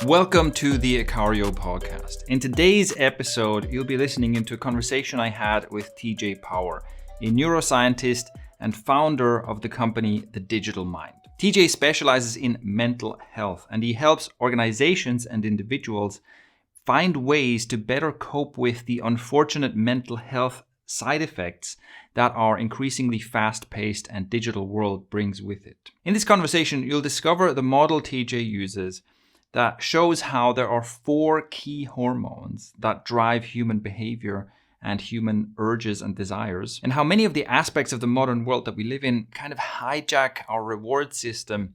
Welcome to the Ikario podcast. In today's episode, you'll be listening into a conversation I had with TJ Power, a neuroscientist and founder of the company The Digital Mind. TJ specializes in mental health, and he helps organizations and individuals find ways to better cope with the unfortunate mental health side effects that our increasingly fast-paced and digital world brings with it. In this conversation, you'll discover the model TJ uses that shows how there are 4 key hormones that drive human behavior and human urges and desires, and how many of the aspects of the modern world that we live in kind of hijack our reward system.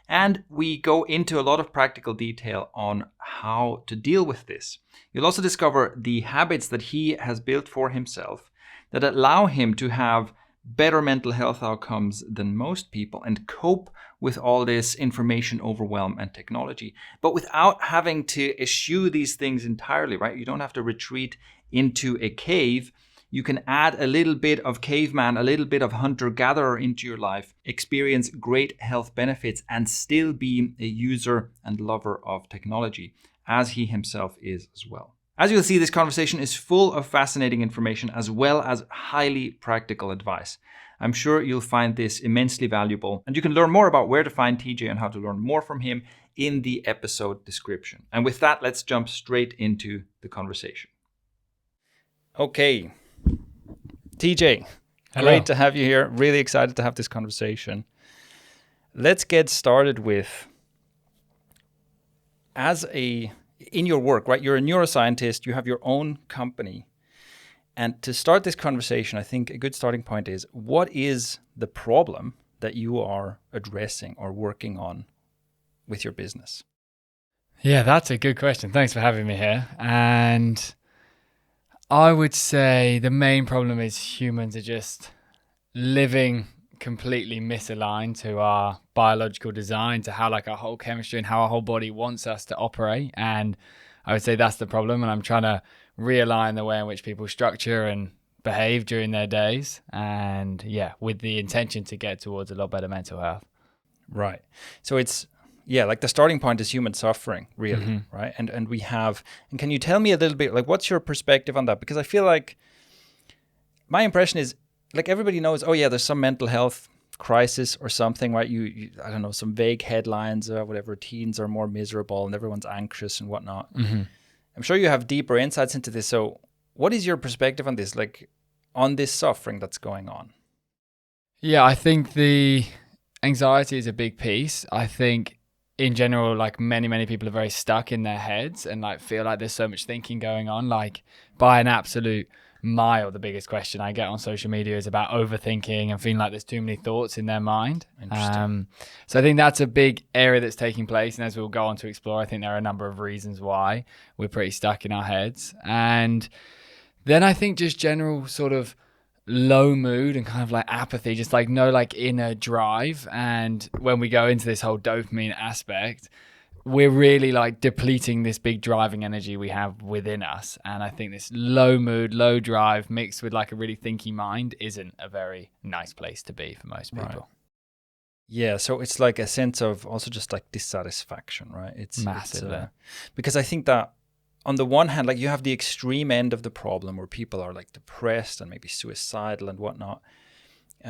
And we go into a lot of practical detail on how to deal with this. You'll also discover the habits that he has built for himself that allow him to have better mental health outcomes than most people and cope with all this information overwhelm and technology, but without having to eschew these things entirely, right? You don't have to retreat into a cave. You can add a little bit of caveman, a little bit of hunter-gatherer into your life, experience great health benefits, and still be a user and lover of technology, as he himself is as well. As you'll see, this conversation is full of fascinating information as well as highly practical advice. I'm sure you'll find this immensely valuable, and you can learn more about where to find TJ and how to learn more from him in the episode description. And with that, let's jump straight into the conversation. Okay, TJ, Hello. Great to have you here. Really excited to have this conversation. Let's get started with, in your work, right? You're a neuroscientist, you have your own company. And to start this conversation, I think a good starting point is, what is the problem that you are addressing or working on with your business? Yeah, that's a good question. Thanks for having me here. And I would say the main problem is humans are just living completely misaligned to our biological design, to how like our whole chemistry and how our whole body wants us to operate. And I would say that's the problem. And I'm trying to realign the way in which people structure and behave during their days. And yeah, with the intention to get towards a lot better mental health. Right. So it's, like the starting point is human suffering, really, right? And can you tell me a little bit, like, what's your perspective on that? Because I feel like my impression is, like, everybody knows, there's some mental health crisis or something, right? You I don't know, some vague headlines or whatever, teens are more miserable and everyone's anxious and whatnot. I'm sure you have deeper insights into this. So what is your perspective on this, like on this suffering that's going on? Yeah, I think the anxiety is a big piece. I think in general, like many people are very stuck in their heads and like feel like there's so much thinking going on. Like by an absolute mile, the biggest question I get on social media is about overthinking and feeling like there's too many thoughts in their mind. So I think that's a big area that's taking place. And as we'll go on to explore, I think there are a number of reasons why we're pretty stuck in our heads. And then I think just general sort of low mood and kind of like apathy, just like no like inner drive. And when we go into this whole dopamine aspect, we're really like depleting this big driving energy we have within us. And I think this low mood, low drive mixed with like a really thinky mind isn't a very nice place to be for most people. Right. Yeah, so it's like a sense of also just like dissatisfaction, right? It's massively. Because I think that on the one hand, like you have the extreme end of the problem where people are like depressed and maybe suicidal and whatnot.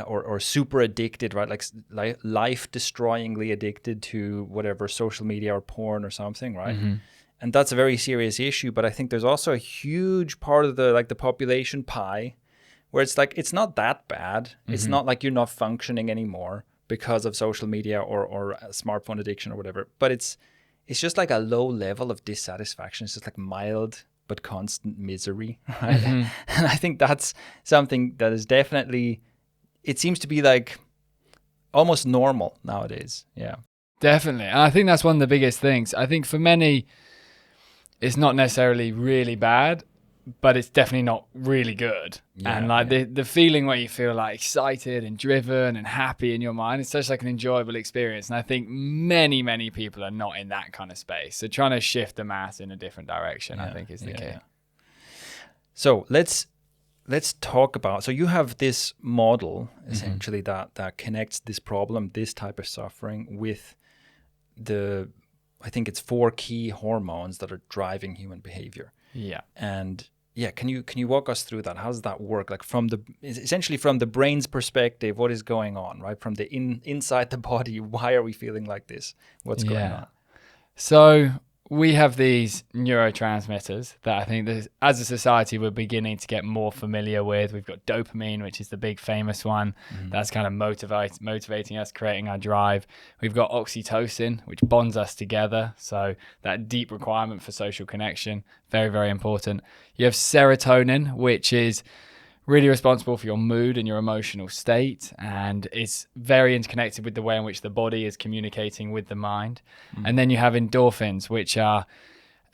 Or super addicted, right? Like life-destroyingly addicted to whatever, social media or porn or something, right? And that's a very serious issue. But I think there's also a huge part of the population pie where it's like, it's not that bad. It's not like you're not functioning anymore because of social media or a smartphone addiction or whatever. But it's just like a low level of dissatisfaction. It's just like mild but constant misery, right? And I think that's something that is definitely... It seems to be like almost normal nowadays. Yeah, definitely. And I think that's one of the biggest things. I think for many, it's not necessarily really bad, but it's definitely not really good. Yeah, and like the feeling where you feel like excited and driven and happy in your mind, it's such like an enjoyable experience. And I think many people are not in that kind of space. So trying to shift the mass in a different direction, I think is the key. Yeah. So let's talk about, so you have this model essentially that connects this problem, this type of suffering with the I think it's 4 key hormones that are driving human behavior. Yeah. And yeah, can you walk us through that? How does that work? Like essentially from the brain's perspective, what is going on, right? From the inside the body, why are we feeling like this? What's going on? So we have these neurotransmitters that I think that as a society we're beginning to get more familiar with. We've got dopamine, which is the big famous one. That's kind of motivating us, creating our drive. We've got oxytocin, which bonds us together. So that deep requirement for social connection, very, very important. You have serotonin, which is really responsible for your mood and your emotional state, and it's very interconnected with the way in which the body is communicating with the mind. And then you have endorphins, which are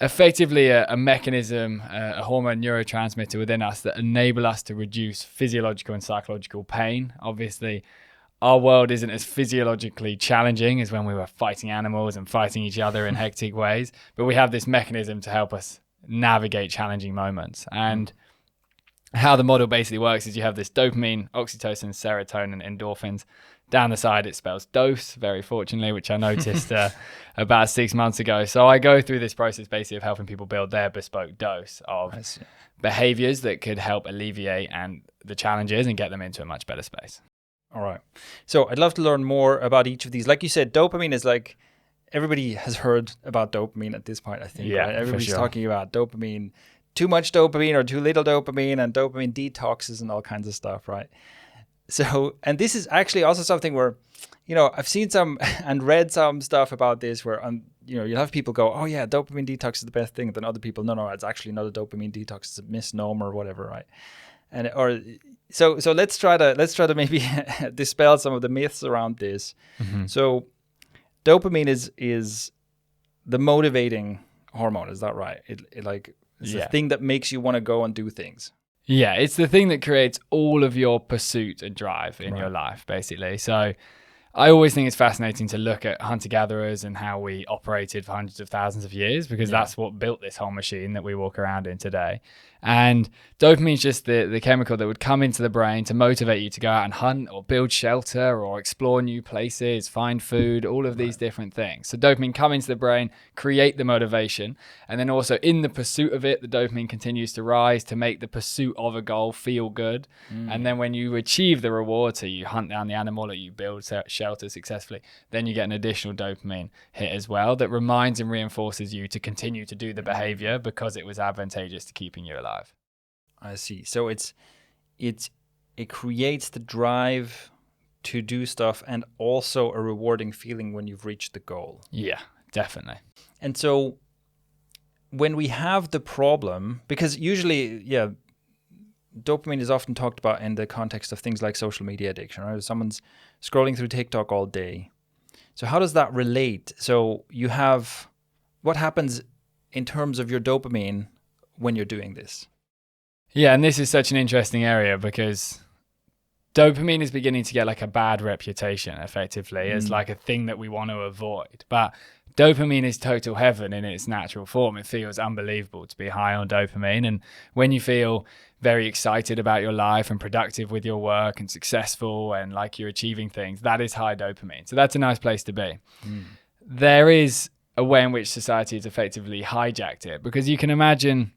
effectively a mechanism, a hormone neurotransmitter within us that enable us to reduce physiological and psychological pain. Obviously, our world isn't as physiologically challenging as when we were fighting animals and fighting each other in hectic ways, but we have this mechanism to help us navigate challenging moments. And how the model basically works is you have this dopamine, oxytocin, serotonin, endorphins. Down the side, it spells dose, very fortunately, which I noticed about 6 months ago. So I go through this process basically of helping people build their bespoke dose of behaviors that could help alleviate and the challenges and get them into a much better space. All right. So I'd love to learn more about each of these. Like you said, dopamine is like, everybody has heard about dopamine at this point, I think. Yeah, right? Everybody's for sure. talking about dopamine, too much dopamine or too little dopamine, and dopamine detoxes and all kinds of stuff, right? So, and this is actually also something where, I've seen some and read some stuff about this where, you'll have people go, oh yeah, dopamine detox is the best thing. And then other people, no, it's actually not a dopamine detox, it's a misnomer or whatever, right? So let's try to maybe dispel some of the myths around this. So dopamine is the motivating hormone, is that right? It's the thing that makes you want to go and do things. Yeah, it's the thing that creates all of your pursuit and drive in your life, basically. So I always think it's fascinating to look at hunter-gatherers and how we operated for hundreds of thousands of years, because that's what built this whole machine that we walk around in today. And dopamine is just the chemical that would come into the brain to motivate you to go out and hunt or build shelter or explore new places, find food, all of these different things. So dopamine come into the brain, create the motivation, and then also in the pursuit of it, the dopamine continues to rise to make the pursuit of a goal feel good. And then when you achieve the reward, so you hunt down the animal or you build shelter successfully, then you get an additional dopamine hit as well that reminds and reinforces you to continue to do the behavior because it was advantageous to keeping you alive. I see. So it creates the drive to do stuff and also a rewarding feeling when you've reached the goal. Yeah, definitely. And so when we have the problem, because usually, dopamine is often talked about in the context of things like social media addiction, right? Someone's scrolling through TikTok all day. So how does that relate? So what happens in terms of your dopamine when you're doing this? Yeah, and this is such an interesting area because dopamine is beginning to get like a bad reputation, effectively, as like a thing that we want to avoid. But dopamine is total heaven in its natural form. It feels unbelievable to be high on dopamine. And when you feel very excited about your life and productive with your work and successful and like you're achieving things, that is high dopamine. So that's a nice place to be. There is a way in which society has effectively hijacked it, because you can imagine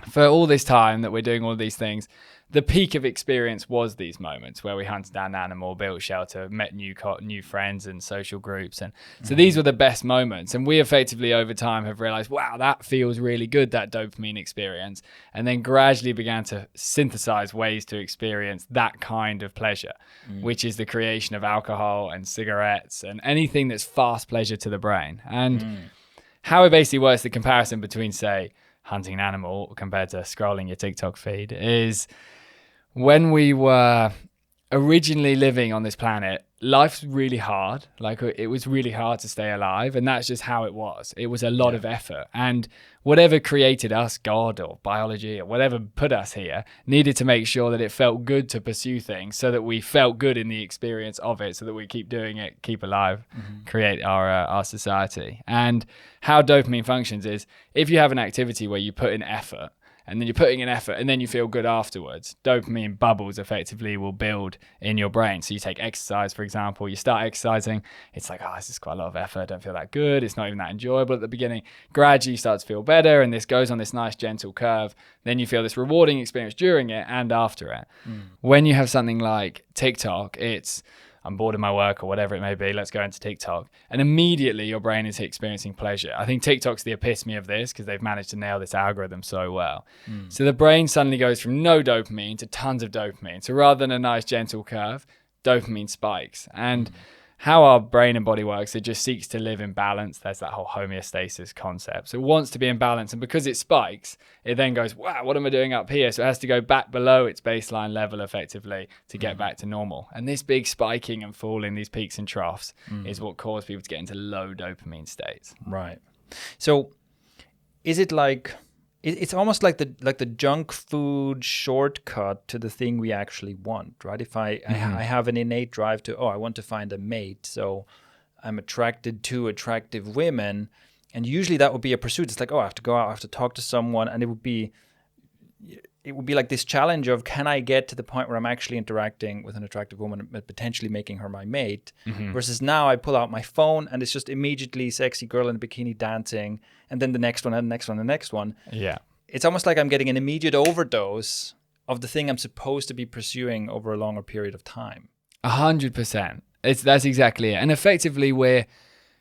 for all this time that we're doing all these things, the peak of experience was these moments where we hunted down an animal, built shelter, met new friends and social groups. And so these were the best moments. And we effectively over time have realized, wow, that feels really good, that dopamine experience. And then gradually began to synthesize ways to experience that kind of pleasure, which is the creation of alcohol and cigarettes and anything that's fast pleasure to the brain. And how it basically works, the comparison between, say, hunting an animal compared to scrolling your TikTok feed is when we were originally living on this planet, life's really hard. Like it was really hard to stay alive, and that's just how it was. It was a lot of effort, and whatever created us, God or biology or whatever put us here, needed to make sure that it felt good to pursue things so that we felt good in the experience of it, so that we keep doing it, keep alive, create our society. And how dopamine functions is if you have an activity where you put in effort and then you're putting in effort, and then you feel good afterwards. Dopamine bubbles effectively will build in your brain. So you take exercise, for example, you start exercising, it's like, oh, this is quite a lot of effort, I don't feel that good, it's not even that enjoyable at the beginning. Gradually you start to feel better, and this goes on this nice gentle curve. Then you feel this rewarding experience during it and after it. When you have something like TikTok, it's, I'm bored of my work or whatever it may be, let's go into TikTok. And immediately your brain is experiencing pleasure. I think TikTok's the epitome of this because they've managed to nail this algorithm so well. So the brain suddenly goes from no dopamine to tons of dopamine. So rather than a nice gentle curve, dopamine spikes. And how our brain and body works, it just seeks to live in balance. There's that whole homeostasis concept. So it wants to be in balance. And because it spikes, it then goes, wow, what am I doing up here? So it has to go back below its baseline level effectively to get back to normal. And this big spiking and falling, these peaks and troughs, is what cause people to get into low dopamine states. Right. So is it like, it's almost like the junk food shortcut to the thing we actually want, right? If I have an innate drive to, I want to find a mate, so I'm attracted to attractive women, and usually that would be a pursuit. It's like, I have to go out, I have to talk to someone, and it would be like this challenge of, can I get to the point where I'm actually interacting with an attractive woman and potentially making her my mate, versus now I pull out my phone and it's just immediately sexy girl in a bikini dancing, and then the next one and the next one and the next one. Yeah. It's almost like I'm getting an immediate overdose of the thing I'm supposed to be pursuing over a longer period of time. 100%. That's exactly it. And effectively we're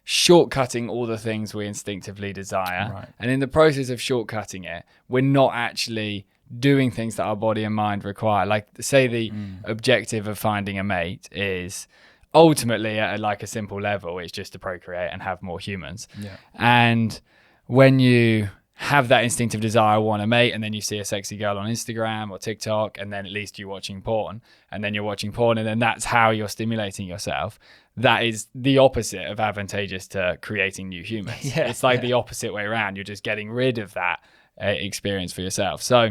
shortcutting all the things we instinctively desire. Right. And in the process of shortcutting it, we're not actually doing things that our body and mind require. Like, say the objective of finding a mate is ultimately at like a simple level, it's just to procreate and have more humans. Yeah. And when you have that instinctive desire, want a mate, and then you see a sexy girl on Instagram or TikTok, and then at least you're watching porn, and then that's how you're stimulating yourself. That is the opposite of advantageous to creating new humans. It's like the opposite way around. You're just getting rid of that experience for yourself. So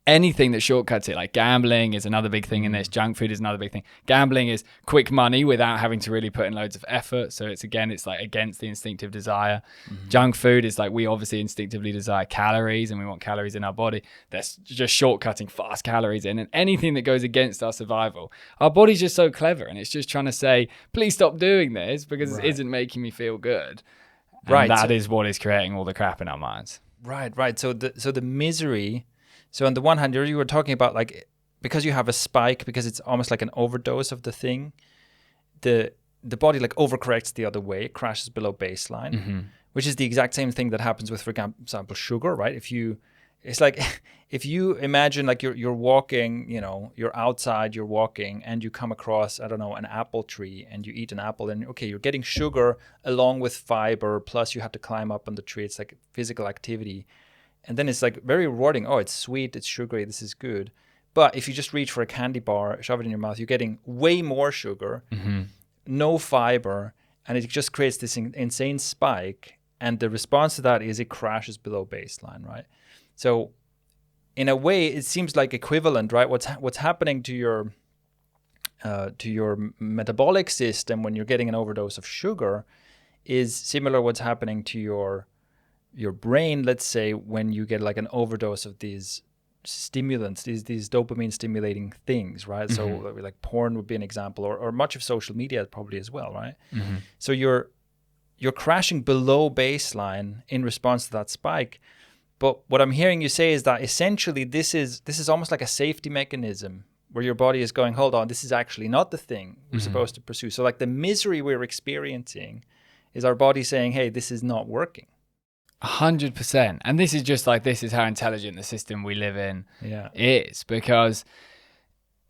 anything that shortcuts it, like gambling is another big thing in this, junk food is another big thing. Gambling is quick money without having to really put in loads of effort, so it's like against the instinctive desire. Junk food is like, we obviously instinctively desire calories and we want calories in our body. That's just shortcutting fast calories in, and anything that goes against our survival, our body's just so clever and it's just trying to say, please stop doing this because it isn't making me feel good. And that is what is creating all the crap in our minds. Right. So the misery. So on the one hand, you were talking about, like, because you have a spike, because it's almost like an overdose of the thing, the body like overcorrects the other way, crashes below baseline, which is the exact same thing that happens with, for example, sugar, right? It's like if you imagine like you're walking, you're outside, you're walking, and you come across, I don't know, an apple tree, and you eat an apple, and okay, you're getting sugar along with fiber, plus you have to climb up on the tree. It's like physical activity. And then it's like very rewarding. Oh, it's sweet, it's sugary, this is good. But if you just reach for a candy bar, shove it in your mouth, you're getting way more sugar, no fiber, and it just creates this insane spike. And the response to that is it crashes below baseline, right? So in a way, it seems like equivalent, right? What's happening to your metabolic system when you're getting an overdose of sugar is similar what's happening to your brain, let's say, when you get like an overdose of these stimulants, these dopamine stimulating things, right? So like porn would be an example, or much of social media probably as well, right? So you're crashing below baseline in response to that spike. But what I'm hearing you say is that essentially this is almost like a safety mechanism where your body is going, hold on, this is actually not the thing we're supposed to pursue. So like the misery we're experiencing is our body saying, hey, this is not working. 100%. And this is how intelligent the system we live in is, because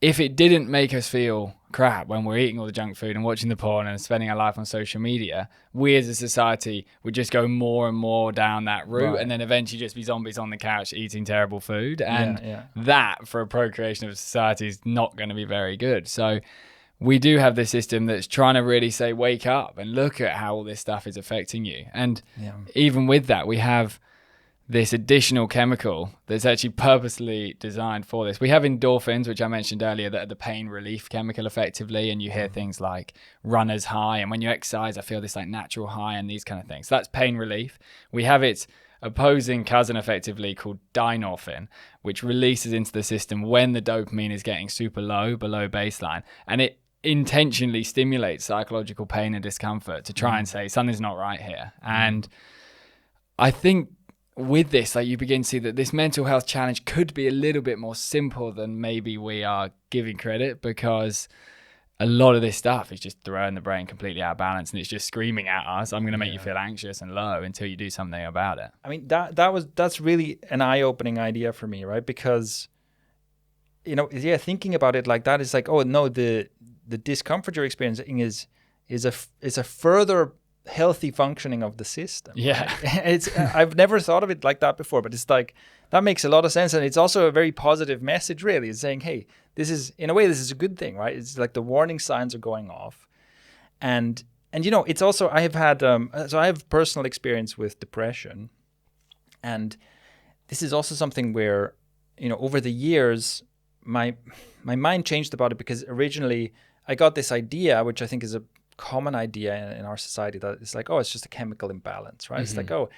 if it didn't make us feel crap when we're eating all the junk food and watching the porn and spending our life on social media, we as a society would just go more and more down that route, and then eventually just be zombies on the couch eating terrible food. And that, for a procreation of society, is not going to be very good. So we do have this system that's trying to really say, wake up and look at how all this stuff is affecting you. And even with that, we have this additional chemical that's actually purposely designed for this. We have endorphins, which I mentioned earlier, that are the pain relief chemical effectively. And you hear things like runner's high. And when you exercise, I feel this like natural high and these kind of things. So that's pain relief. We have its opposing cousin effectively called dynorphin, which releases into the system when the dopamine is getting super low, below baseline. And it intentionally stimulates psychological pain and discomfort to try and say something's not right here. And I think with this, like, you begin to see that this mental health challenge could be a little bit more simple than maybe we are giving credit, because a lot of this stuff is just throwing the brain completely out of balance, and it's just screaming at us, I'm going to make you feel anxious and low, until you do something about it. I mean, that's really an eye-opening idea for me, right? Because, thinking about it like that is like, oh no, the discomfort you're experiencing is a further healthy functioning of the system. Yeah. Right? I've never thought of it like that before, but it's like, that makes a lot of sense. And it's also a very positive message, really. It's saying, hey, this is a good thing, right? It's like the warning signs are going off. And it's also, I have had, so I have personal experience with depression. And this is also something where, over the years, my mind changed about it, because originally I got this idea, which I think is a common idea in our society, that it's like, oh, it's just a chemical imbalance, right? It's like, oh,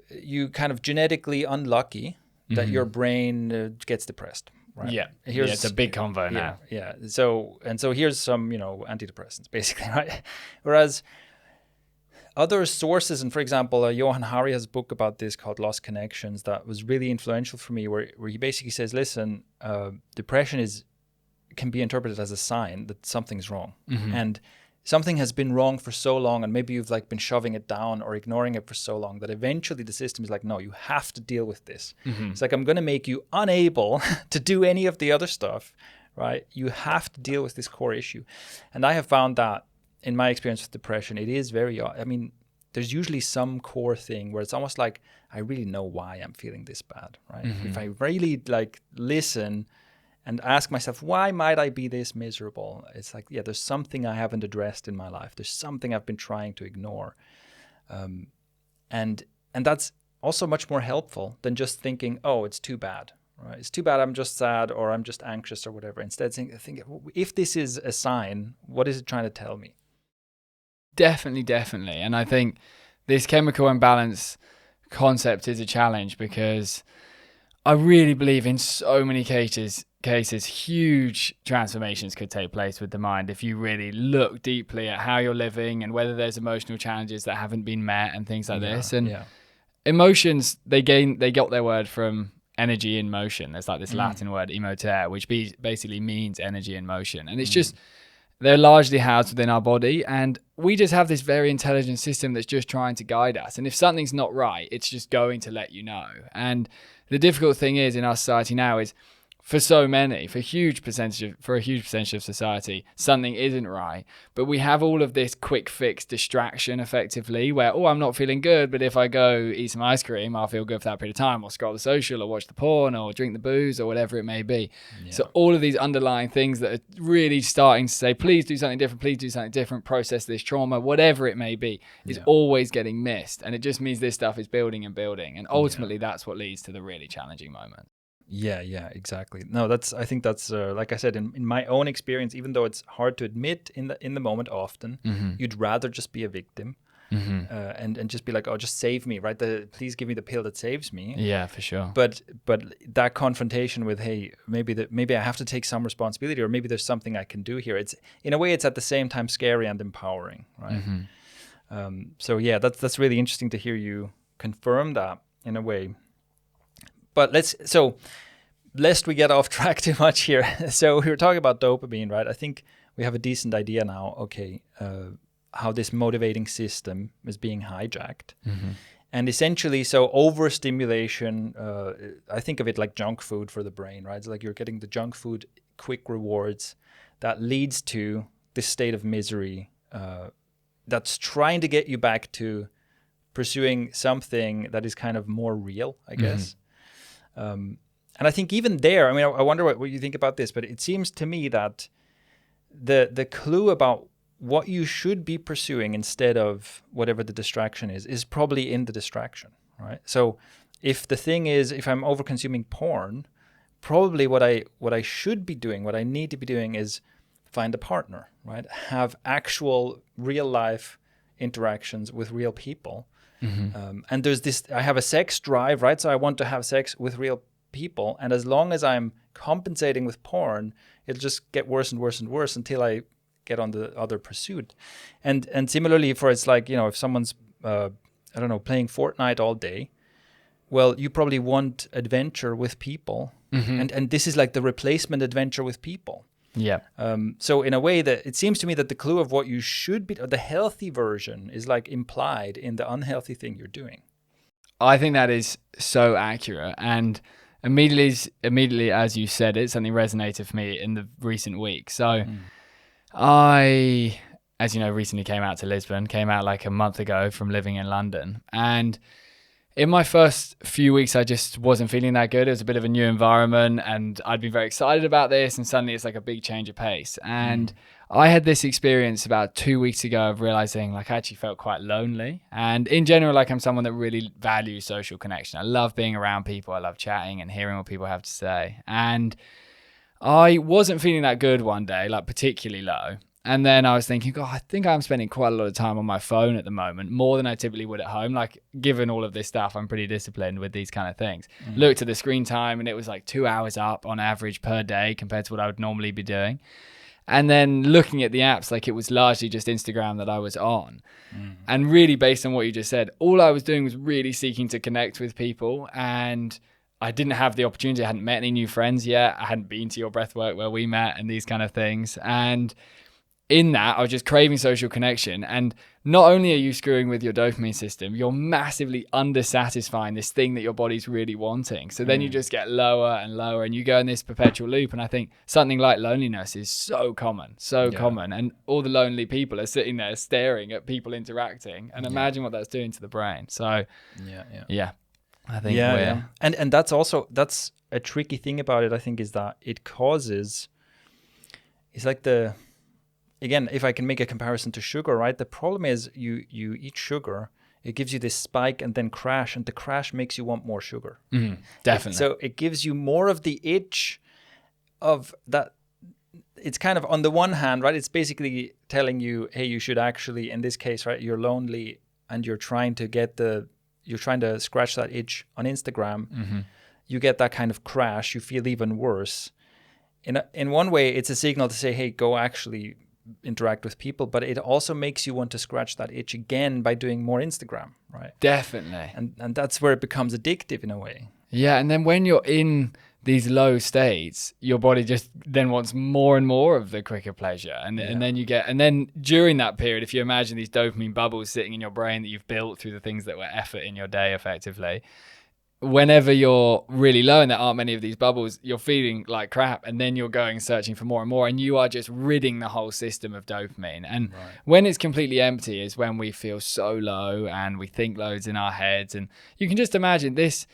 you kind of genetically unlucky that your brain gets depressed, right? Yeah. It's a big convo now. Yeah. So here's some, antidepressants, basically, right? Whereas other sources, and for example, Johan Hari has a book about this called Lost Connections that was really influential for me, where he basically says, listen, depression can be interpreted as a sign that something's wrong. And something has been wrong for so long, and maybe you've like been shoving it down or ignoring it for so long, that eventually the system is like, no, you have to deal with this. It's like, I'm going to make you unable to do any of the other stuff, right? You have to deal with this core issue. And I have found that in my experience with depression, it is there's usually some core thing where it's almost like, I really know why I'm feeling this bad, right? If I really like listen and ask myself, why might I be this miserable? It's like, there's something I haven't addressed in my life. There's something I've been trying to ignore. And that's also much more helpful than just thinking, oh, it's too bad, right? It's too bad I'm just sad, or I'm just anxious, or whatever. Instead, think, if this is a sign, what is it trying to tell me? Definitely. And I think this chemical imbalance concept is a challenge, because I really believe in so many cases, huge transformations could take place with the mind if you really look deeply at how you're living and whether there's emotional challenges that haven't been met and things like this. And emotions, they got their word from energy in motion. There's like this Latin word, emotere, which basically means energy in motion. And it's just, they're largely housed within our body, and we just have this very intelligent system that's just trying to guide us. And if something's not right, it's just going to let you know. And the difficult thing is, in our society now, is for a huge percentage of society, something isn't right. But we have all of this quick fix distraction, effectively, where, I'm not feeling good, but if I go eat some ice cream, I'll feel good for that period of time, or scroll the social, or watch the porn, or drink the booze, or whatever it may be. So all of these underlying things that are really starting to say, please do something different, process this trauma, whatever it may be, is always getting missed. And it just means this stuff is building and building. And ultimately, that's what leads to the really challenging moment. Yeah, exactly. No, I think that's like I said, in my own experience, even though it's hard to admit in the moment often, you'd rather just be a victim and just be like, oh, just save me, right? Please give me the pill that saves me. Yeah, for sure. But that confrontation with, hey, maybe I have to take some responsibility, or maybe there's something I can do here. It's, in a way, it's at the same time scary and empowering, right? So yeah, that's really interesting to hear you confirm that in a way. But lest we get off track too much here. So we were talking about dopamine, right? I think we have a decent idea now, how this motivating system is being hijacked. And essentially, so overstimulation, I think of it like junk food for the brain, right? It's like you're getting the junk food, quick rewards that leads to this state of misery that's trying to get you back to pursuing something that is kind of more real, I guess. And I think even there, I mean, I wonder what you think about this, but it seems to me that the clue about what you should be pursuing instead of whatever the distraction is probably in the distraction, right? So if the thing is, if I'm over-consuming porn, probably what I should be doing, what I need to be doing, is find a partner, right? Have actual real life interactions with real people. And there's this, I have a sex drive, right? So I want to have sex with real people. And as long as I'm compensating with porn, it'll just get worse and worse and worse until I get on the other pursuit. And similarly for, it's like, if someone's, I don't know, playing Fortnite all day, well, you probably want adventure with people. And this is like the replacement adventure with people. Yeah. So in a way that it seems to me that the clue of what you should be, or the healthy version, is like implied in the unhealthy thing you're doing. I think that is so accurate. And immediately as you said it, something resonated for me in the recent week. So I, as you know, recently came out to Lisbon, came out like a month ago from living in London. And in my first few weeks, I just wasn't feeling that good. It was a bit of a new environment and I'd been very excited about this. And suddenly it's like a big change of pace. And I had this experience about 2 weeks ago of realizing like I actually felt quite lonely. And in general, like I'm someone that really values social connection. I love being around people. I love chatting and hearing what people have to say. And I wasn't feeling that good one day, like particularly low. And then I was thinking, God, I think I'm spending quite a lot of time on my phone at the moment, more than I typically would at home. Like, given all of this stuff, I'm pretty disciplined with these kind of things. Looked at the screen time and it was like 2 hours up on average per day compared to what I would normally be doing. And then looking at the apps, like it was largely just Instagram that I was on. And really based on what you just said, all I was doing was really seeking to connect with people. And I didn't have the opportunity. I hadn't met any new friends yet. I hadn't been to your breathwork where we met and these kind of things. And in that, I was just craving social connection. And not only are you screwing with your dopamine system, you're massively undersatisfying this thing that your body's really wanting. So then you just get lower and lower and you go in this perpetual loop. And I think something like loneliness is so common. And all the lonely people are sitting there staring at people interacting. And imagine what that's doing to the brain. So yeah. I think And that's a tricky thing about it, I think, is that it causes, it's like again, if I can make a comparison to sugar, right? The problem is you eat sugar, it gives you this spike and then crash, and the crash makes you want more sugar. Definitely. So it gives you more of the itch of that. It's kind of, on the one hand, right? It's basically telling you, hey, you should actually, in this case, right? You're lonely and you're trying to scratch that itch on Instagram. You get that kind of crash. You feel even worse. In one way, it's a signal to say, hey, go actually interact with people, but it also makes you want to scratch that itch again by doing more Instagram, right? Definitely. And that's where it becomes addictive in a way. Yeah, and then when you're in these low states, your body just then wants more and more of the quicker pleasure. And then during that period, if you imagine these dopamine bubbles sitting in your brain that you've built through the things that were effort in your day effectively, whenever you're really low and there aren't many of these bubbles, you're feeling like crap, and then you're going searching for more and more, and you are just ridding the whole system of dopamine. And when it's completely empty is when we feel so low and we think loads in our heads. And you can just imagine this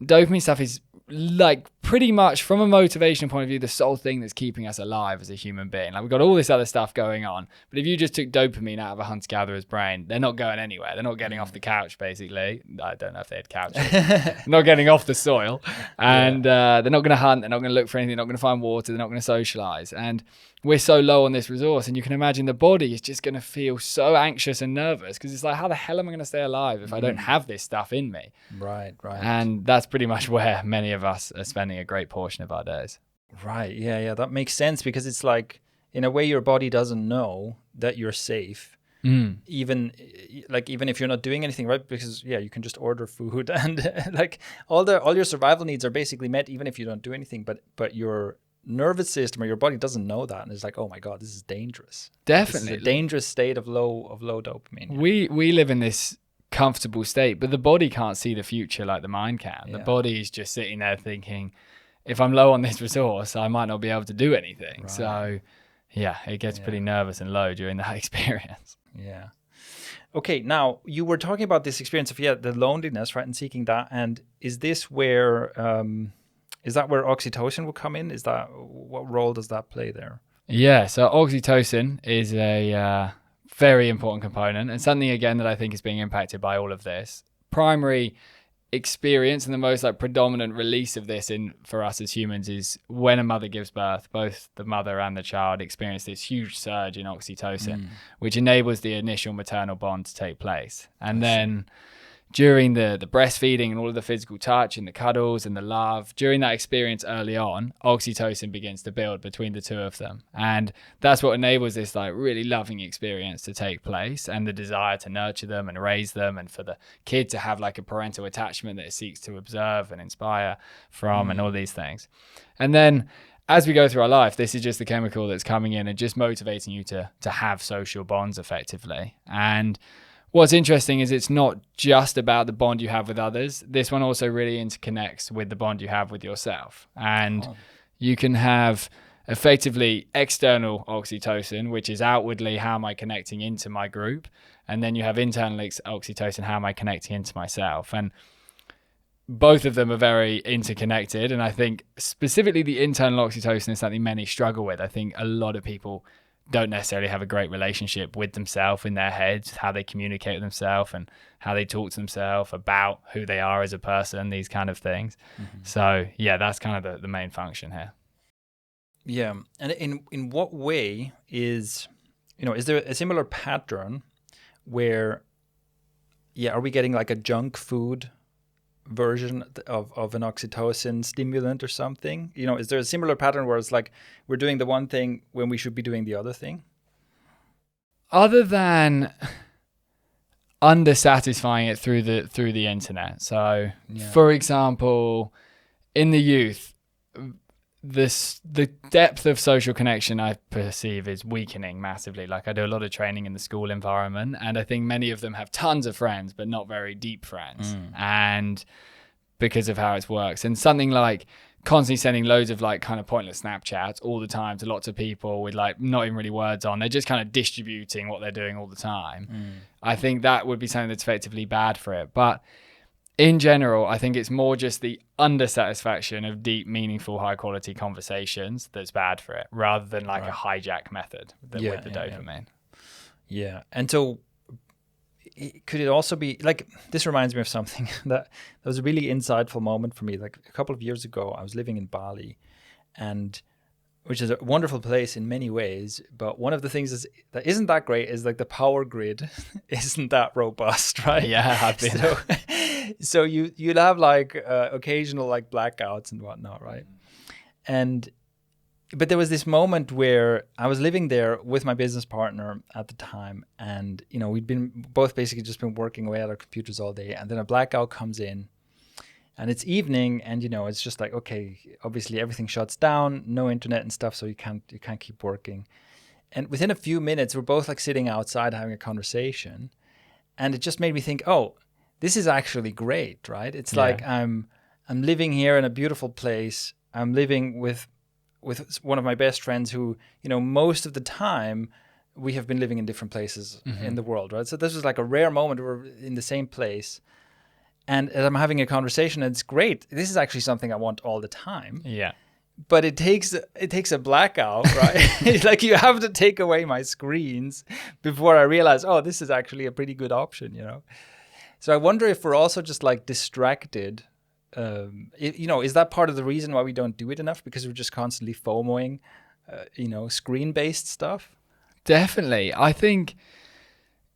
dopamine stuff is like pretty much, from a motivation point of view, the sole thing that's keeping us alive as a human being. Like, we've got all this other stuff going on, but if you just took dopamine out of a hunter-gatherer's brain, they're not going anywhere. They're not getting off the couch, basically. I don't know if they had couches. Not getting off the soil. And they're not going to hunt. They're not going to look for anything. They're not going to find water. They're not going to socialize. And we're so low on this resource, and you can imagine the body is just going to feel so anxious and nervous, because it's like, how the hell am I going to stay alive if I don't have this stuff in me? Right. And that's pretty much where many of us are spending a great portion of our days. Right. Yeah. That makes sense, because it's like, in a way, your body doesn't know that you're safe. Even if you're not doing anything, right? Because you can just order food, and like all your survival needs are basically met, even if you don't do anything. But your nervous system or your body doesn't know that, and it's like, oh my God, this is dangerous. Definitely, this is a dangerous state of low dopamine. We live in this comfortable state, but the body can't see the future like the mind can. The body is just sitting there thinking, if I'm low on this resource, I might not be able to do anything. Right. So it gets pretty nervous and low during that experience. Yeah. Okay, now you were talking about this experience of the loneliness, right, and seeking that. And is this where is that where oxytocin will come in? What role does that play there? Yeah, so oxytocin is a very important component, and something again that I think is being impacted by all of this. Primary experience and the most like predominant release of this in for us as humans is when a mother gives birth. Both the mother and the child experience this huge surge in oxytocin, which enables the initial maternal bond to take place. And then during the breastfeeding and all of the physical touch and the cuddles and the love, during that experience early on, oxytocin begins to build between the two of them. And that's what enables this like really loving experience to take place, and the desire to nurture them and raise them, and for the kid to have like a parental attachment that it seeks to observe and inspire from, and all these things. And then as we go through our life, this is just the chemical that's coming in and just motivating you to have social bonds effectively. And what's interesting is it's not just about the bond you have with others. This one also really interconnects with the bond you have with yourself. And you can have effectively external oxytocin, which is outwardly, how am I connecting into my group? And then you have internal oxytocin, how am I connecting into myself? And both of them are very interconnected. And I think specifically the internal oxytocin is something many struggle with. I think a lot of people don't necessarily have a great relationship with themselves in their heads, how they communicate with themselves and how they talk to themselves about who they are as a person, these kind of things. So yeah, that's kind of the main function here. Yeah. And in what way is there a similar pattern where, are we getting like a junk food version of an oxytocin stimulant or something? Is there a similar pattern where it's like we're doing the one thing when we should be doing the other thing? Other than under-satisfying it through the internet. So for example, in the youth, the depth of social connection I perceive is weakening massively. Like I do a lot of training in the school environment, and I think many of them have tons of friends, but not very deep friends. And because of how it works, and something like constantly sending loads of like kind of pointless Snapchats all the time to lots of people with like not even really words on, they're just kind of distributing what they're doing all the time. I think that would be something that's effectively bad for it. But in general, I think it's more just the undersatisfaction of deep, meaningful, high-quality conversations that's bad for it, rather than like a hijack method with the dopamine. Yeah. And so could it also be, like, this reminds me of something that was a really insightful moment for me. Like a couple of years ago, I was living in Bali, and which is a wonderful place in many ways. But one of the things that isn't that great is like the power grid isn't that robust, right? Yeah, I've been. So you'd have like occasional like blackouts and whatnot, right? But there was this moment where I was living there with my business partner at the time, and we'd been both basically just been working away at our computers all day, and then a blackout comes in. And it's evening, and it's just like, okay, obviously everything shuts down, no internet and stuff, so you can't keep working. And within a few minutes, we're both like sitting outside having a conversation, and it just made me think, oh, this is actually great, right? It's like I'm living here in a beautiful place. I'm living with one of my best friends who, most of the time we have been living in different places in the world, right? So this was like a rare moment where we're in the same place. And I'm having a conversation, and it's great. This is actually something I want all the time. Yeah. But it takes a blackout, right? It's like you have to take away my screens before I realize, oh, this is actually a pretty good option, So I wonder if we're also just like distracted. Is that part of the reason why we don't do it enough? Because we're just constantly FOMOing, screen-based stuff? Definitely. I think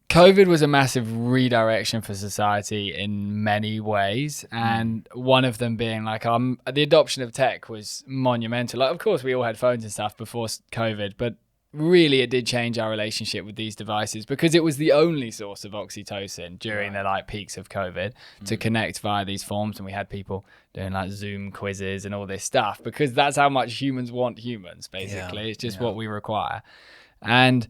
COVID was a massive redirection for society in many ways, and one of them being like the adoption of tech was monumental. Like, of course, we all had phones and stuff before COVID, but really it did change our relationship with these devices, because it was the only source of oxytocin during the like peaks of COVID to connect via these forms. And we had people doing like Zoom quizzes and all this stuff, because that's how much humans want humans, basically. It's just what we require. And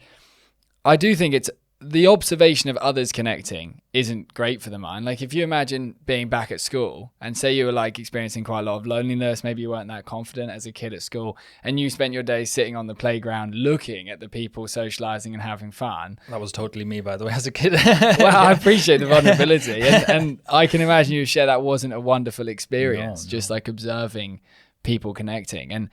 I do think it's the observation of others connecting isn't great for the mind. Like if you imagine being back at school and say you were like experiencing quite a lot of loneliness, maybe you weren't that confident as a kid at school, and you spent your day sitting on the playground looking at the people socializing and having fun. That was totally me, by the way, as a kid. Well, I appreciate the vulnerability. And I can imagine you share that wasn't a wonderful experience, just like observing people connecting. And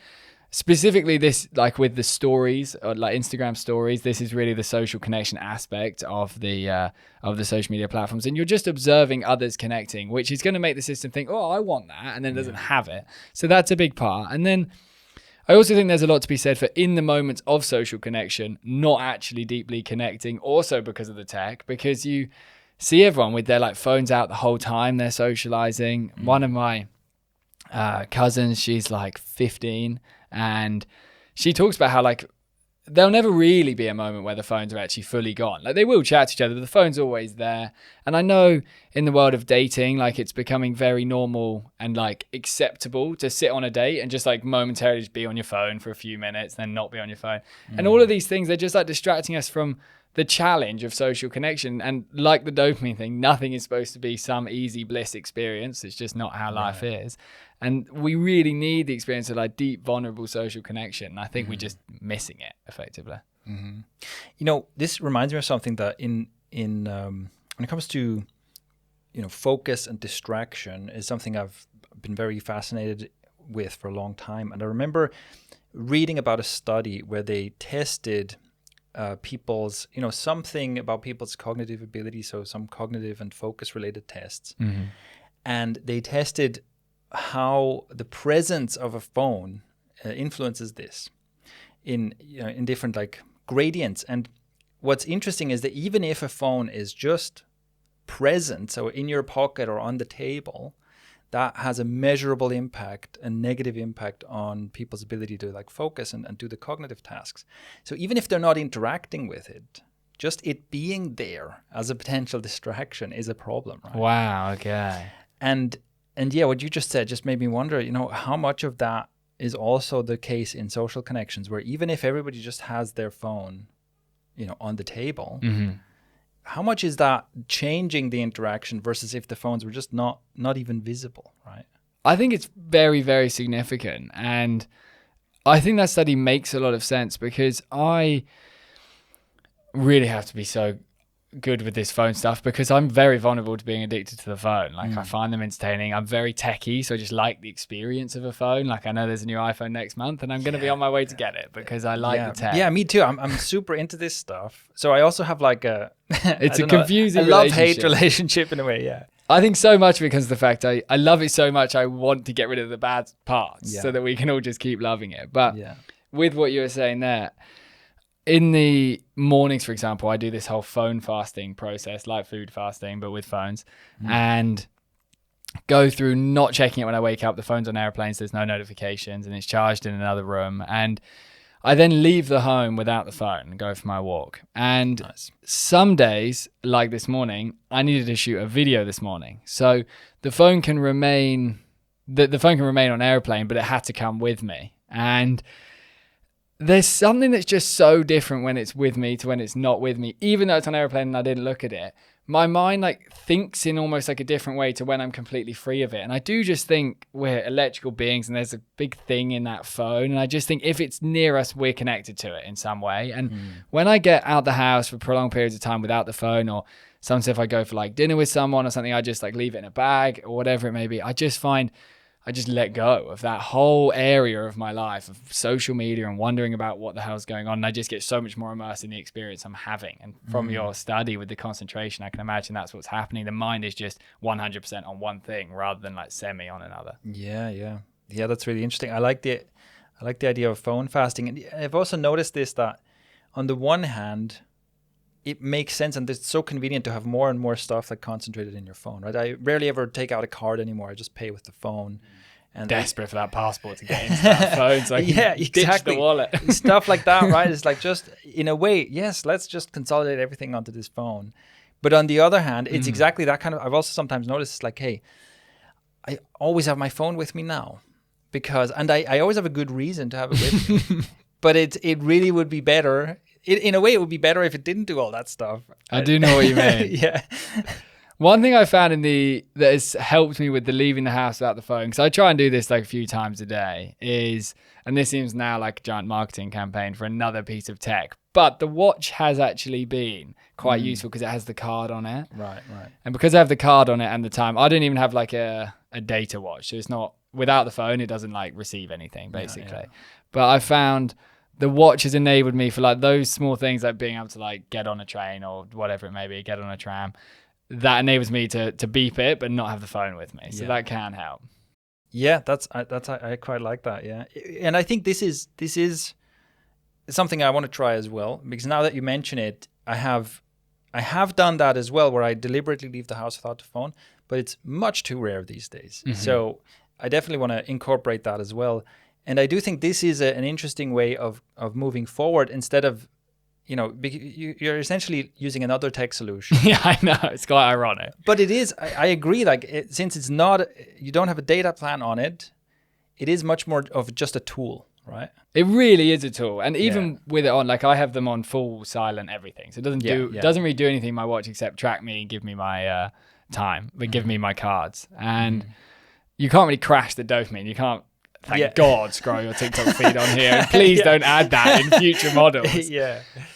specifically this, like with the stories or like Instagram stories, this is really the social connection aspect of the social media platforms, and you're just observing others connecting, which is going to make the system think, oh, I want that, and then it doesn't have it. So that's a big part. And then I also think there's a lot to be said for in the moments of social connection, not actually deeply connecting, also because of the tech, because you see everyone with their like phones out the whole time, they're socializing. One of my cousins, she's like 15, and she talks about how like there'll never really be a moment where the phones are actually fully gone. Like they will chat to each other, but the phone's always there. And I know in the world of dating, like it's becoming very normal and like acceptable to sit on a date and just like momentarily just be on your phone for a few minutes, then not be on your phone. And all of these things, they're just like distracting us from the challenge of social connection. And like the dopamine thing, nothing is supposed to be some easy bliss experience. It's just not how life is. And we really need the experience of like deep, vulnerable social connection. I think we're just missing it effectively. You know, this reminds me of something that in when it comes to, you know, focus and distraction is something I've been very fascinated with for a long time. And I remember reading about a study where they tested people's, you know, something about people's cognitive ability, so some cognitive and focus related tests. And they tested how the presence of a phone influences this in, you know, in different like gradients. And what's interesting is that even if a phone is just present, so in your pocket or on the table, that has a measurable impact, a negative impact on people's ability to like focus and do the cognitive tasks. So even if they're not interacting with it, just it being there as a potential distraction is a problem, right? Wow. Okay. And yeah, what you just said just made me wonder, you know, how much of that is also the case in social connections, where even if everybody just has their phone, you know, on the table, how much is that changing the interaction versus if the phones were just not even visible, right? I think it's very, very significant. And I think that study makes a lot of sense, because I really have to be so good with this phone stuff, because I'm very vulnerable to being addicted to the phone. Like I find them entertaining. I'm very techie, so I just like the experience of a phone. Like I know there's a new iPhone next month and I'm going to be on my way to get it because I like the tech. Yeah, me too. I'm super into this stuff. So I also have like a it's a confusing a love-hate relationship in a way, yeah. I think so much because of the fact I love it so much I want to get rid of the bad parts so that we can all just keep loving it. But with what you were saying there, in the mornings, for example, I do this whole phone fasting process, like food fasting, but with phones, and go through not checking it when I wake up. The phone's on airplanes, there's no notifications, and it's charged in another room. And I then leave the home without the phone and go for my walk. And some days, like this morning, I needed to shoot a video this morning. So the phone can remain, the phone can remain on airplane, but it had to come with me. And there's something that's just so different when it's with me to when it's not with me. Even though it's on airplane and I didn't look at it, my mind like thinks in almost like a different way to when I'm completely free of it. And I do just think we're electrical beings and there's a big thing in that phone. And I just think if it's near us, we're connected to it in some way. And when I get out the house for prolonged periods of time without the phone, or sometimes if I go for like dinner with someone or something, I just like leave it in a bag or whatever it may be. I just find I just let go of that whole area of my life of social media and wondering about what the hell's going on. And I just get so much more immersed in the experience I'm having. And from your study with the concentration, I can imagine that's what's happening. The mind is just 100% on one thing rather than like semi on another. Yeah, that's really interesting. I like the idea of phone fasting. And I've also noticed this, that on the one hand, it makes sense and it's so convenient to have more and more stuff like concentrated in your phone, right? I rarely ever take out a card anymore. I just pay with the phone. And desperate for that passport to get into that phone so I can ditch the wallet. Stuff like that, right? It's like, just in a way, yes, let's just consolidate everything onto this phone. But on the other hand, it's exactly that kind of, I've also sometimes noticed, it's like, hey, I always have my phone with me now because, and I always have a good reason to have it with me, but it really would be better. In a way, it would be better if it didn't do all that stuff. I do know what you mean. Yeah. One thing I found that has helped me with the leaving the house without the phone, because I try and do this like a few times a day, is, and this seems now like a giant marketing campaign for another piece of tech, but the watch has actually been quite useful because it has the card on it. Right. And because I have the card on it and the time, I don't even have like a data watch. So it's not, without the phone, it doesn't like receive anything basically. Yeah. But I found the watch has enabled me for like those small things, like being able to like get on a train or whatever it may be, get on a tram. That enables me to beep it, but not have the phone with me. So that can help. Yeah, I quite like that. Yeah, and I think this is something I want to try as well, because now that you mention it, I have done that as well, where I deliberately leave the house without the phone, but it's much too rare these days. Mm-hmm. So I definitely want to incorporate that as well. And I do think this is an interesting way of moving forward, instead of, you're essentially using another tech solution. Yeah, I know. It's quite ironic. But it is, I agree, since it's not, you don't have a data plan on it, it is much more of just a tool, right? It really is a tool. And even with it on, like I have them on full silent everything. So it doesn't really do anything, my watch, except track me and give me my time, but give me my cards. And you can't really crash the dopamine. You can't, thank God, scroll your TikTok feed on here. Please don't add that in future models.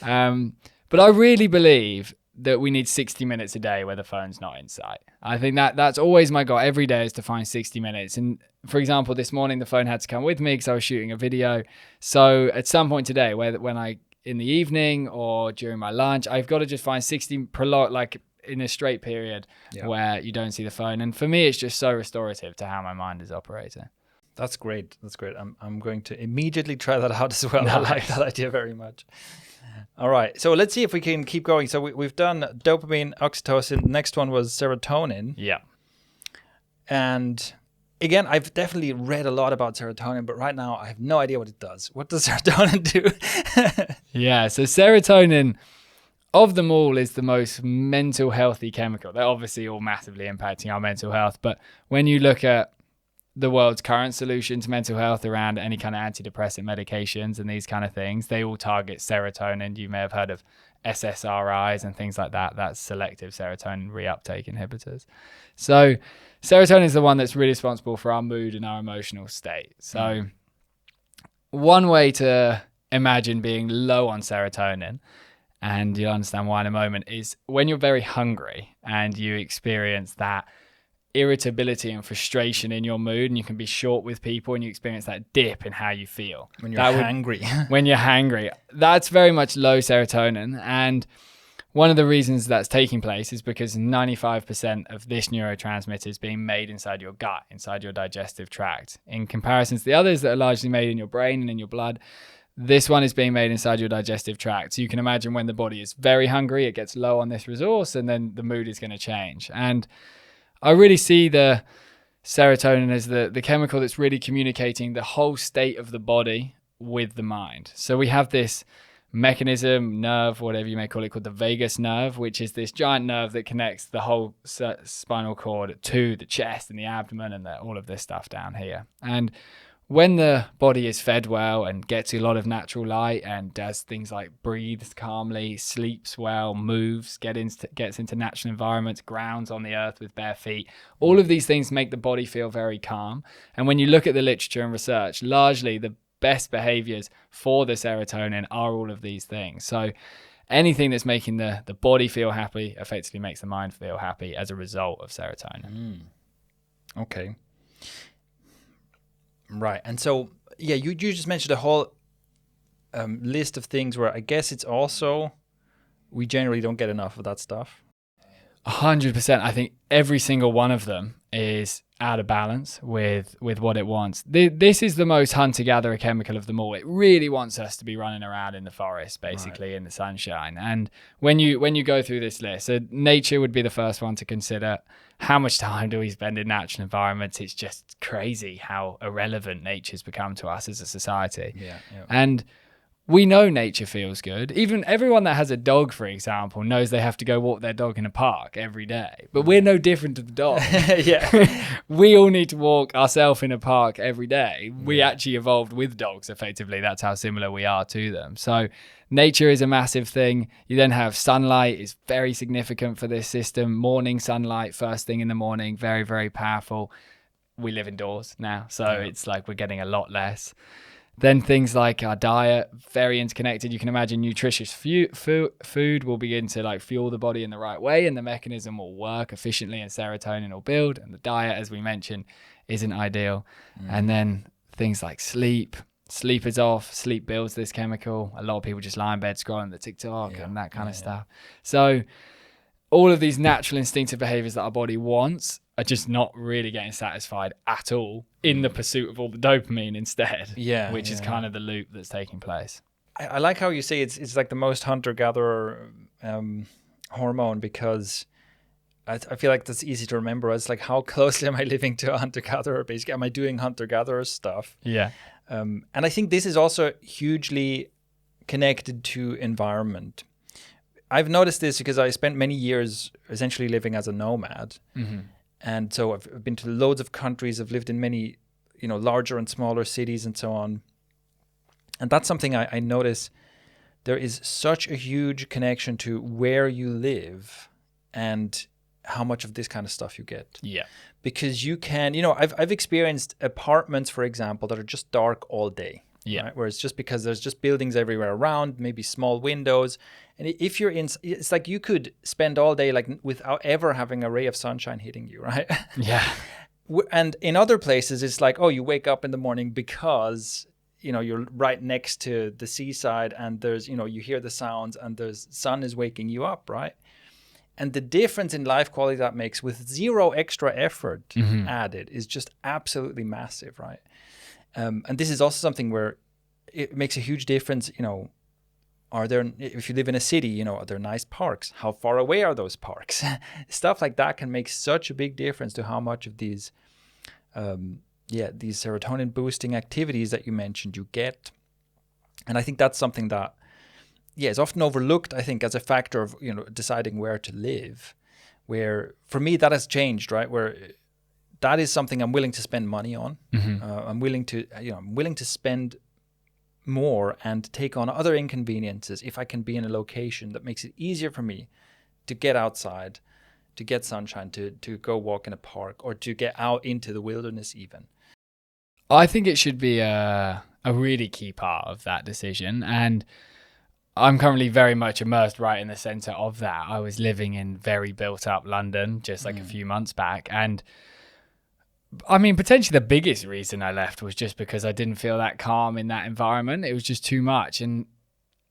But I really believe that we need 60 minutes a day where the phone's not in sight. I think that's always my goal every day, is to find 60 minutes. And for example, this morning the phone had to come with me because I was shooting a video. So at some point today, when I, in the evening or during my lunch, I've got to just find 60 like in a straight period where you don't see the phone. And for me, it's just so restorative to how my mind is operating. That's great. I'm going to immediately try that out as well. Nice. I like that idea very much. All right. So let's see if we can keep going. So we've done dopamine, oxytocin. Next one was serotonin. Yeah. And again, I've definitely read a lot about serotonin, but right now I have no idea what it does. What does serotonin do? Yeah. So serotonin, of them all, is the most mental healthy chemical. They're obviously all massively impacting our mental health. But when you look at the world's current solution to mental health around any kind of antidepressant medications and these kind of things, they all target serotonin. You may have heard of SSRIs and things like that. That's selective serotonin reuptake inhibitors. So serotonin is the one that's really responsible for our mood and our emotional state. So one way to imagine being low on serotonin, and you'll understand why in a moment, is when you're very hungry and you experience that irritability and frustration in your mood, and you can be short with people, and you experience that dip in how you feel when you're hangry. When you're hangry, that's very much low serotonin. And one of the reasons that's taking place is because 95% of this neurotransmitter is being made inside your gut, inside your digestive tract, in comparison to the others that are largely made in your brain and in your blood. This one is being made inside your digestive tract. So you can imagine when the body is very hungry, it gets low on this resource, and then the mood is going to change. And I really see the serotonin as the chemical that's really communicating the whole state of the body with the mind. So we have this mechanism, nerve, whatever you may call it, called the vagus nerve, which is this giant nerve that connects the whole spinal cord to the chest and the abdomen and all of this stuff down here. And when the body is fed well and gets a lot of natural light and does things like breathes calmly, sleeps well, moves, gets into natural environments, grounds on the earth with bare feet, all of these things make the body feel very calm. And when you look at the literature and research, largely the best behaviors for the serotonin are all of these things. So anything that's making the body feel happy effectively makes the mind feel happy as a result of serotonin. Okay. Right. And so, you just mentioned a whole list of things where I guess it's also, we generally don't get enough of that stuff. 100%. I think every single one of them is out of balance with what it wants. This is the most hunter-gatherer chemical of them all. It really wants us to be running around in the forest, basically, in the sunshine. And when you go through this list, so nature would be the first one to consider. How much time do we spend in natural environments? It's just crazy how irrelevant nature's become to us as a society. Yeah. And we know nature feels good. Even everyone that has a dog, for example, knows they have to go walk their dog in a park every day. But we're no different to the dog. We all need to walk ourselves in a park every day. We actually evolved with dogs, effectively. That's how similar we are to them. So nature is a massive thing. You then have sunlight is very significant for this system. Morning sunlight, first thing in the morning, very, very powerful. We live indoors now, so it's like we're getting a lot less. Then things like our diet, very interconnected. You can imagine nutritious food will begin to like fuel the body in the right way, and the mechanism will work efficiently, and serotonin will build. And the diet, as we mentioned, isn't ideal. And then things like sleep. sleep is off. Sleep builds this chemical. A lot of people just lie in bed scrolling the TikTok and that kind of stuff. So all of these natural instinctive behaviors that our body wants are just not really getting satisfied at all in the pursuit of all the dopamine instead, which is kind of the loop that's taking place. I like how you say it's like the most hunter-gatherer hormone, because I feel like that's easy to remember. It's like, how closely am I living to a hunter-gatherer? Basically, am I doing hunter-gatherer stuff? Yeah. And I think this is also hugely connected to environment. I've noticed this because I spent many years essentially living as a nomad. Mm-hmm. And so I've been to loads of countries. I've lived in many, larger and smaller cities and so on. And that's something I notice. There is such a huge connection to where you live and how much of this kind of stuff you get. Yeah. Because you can, I've experienced apartments, for example, that are just dark all day. Yeah. Right? Where it's just because there's just buildings everywhere around, maybe small windows. And if you're in, it's like you could spend all day like without ever having a ray of sunshine hitting you, right? Yeah. And in other places, it's like, oh, you wake up in the morning because, you're right next to the seaside and there's, you hear the sounds and the sun is waking you up, right? And the difference in life quality that makes with zero extra effort added is just absolutely massive, right? And this is also something where it makes a huge difference, if you live in a city, are there nice parks? How far away are those parks? Stuff like that can make such a big difference to how much of these serotonin boosting activities that you mentioned you get. And I think that's something that, is often overlooked, I think, as a factor of, deciding where to live, where for me that has changed, right? Where that is something I'm willing to spend money on. Mm-hmm. I'm willing to spend more and take on other inconveniences if I can be in a location that makes it easier for me to get outside, to get sunshine, to go walk in a park, or to get out into the wilderness even. I think it should be a really key part of that decision. And I'm currently very much immersed right in the center of that. I was living in very built up London just like a few months back. And I mean, potentially the biggest reason I left was just because I didn't feel that calm in that environment. It was just too much. And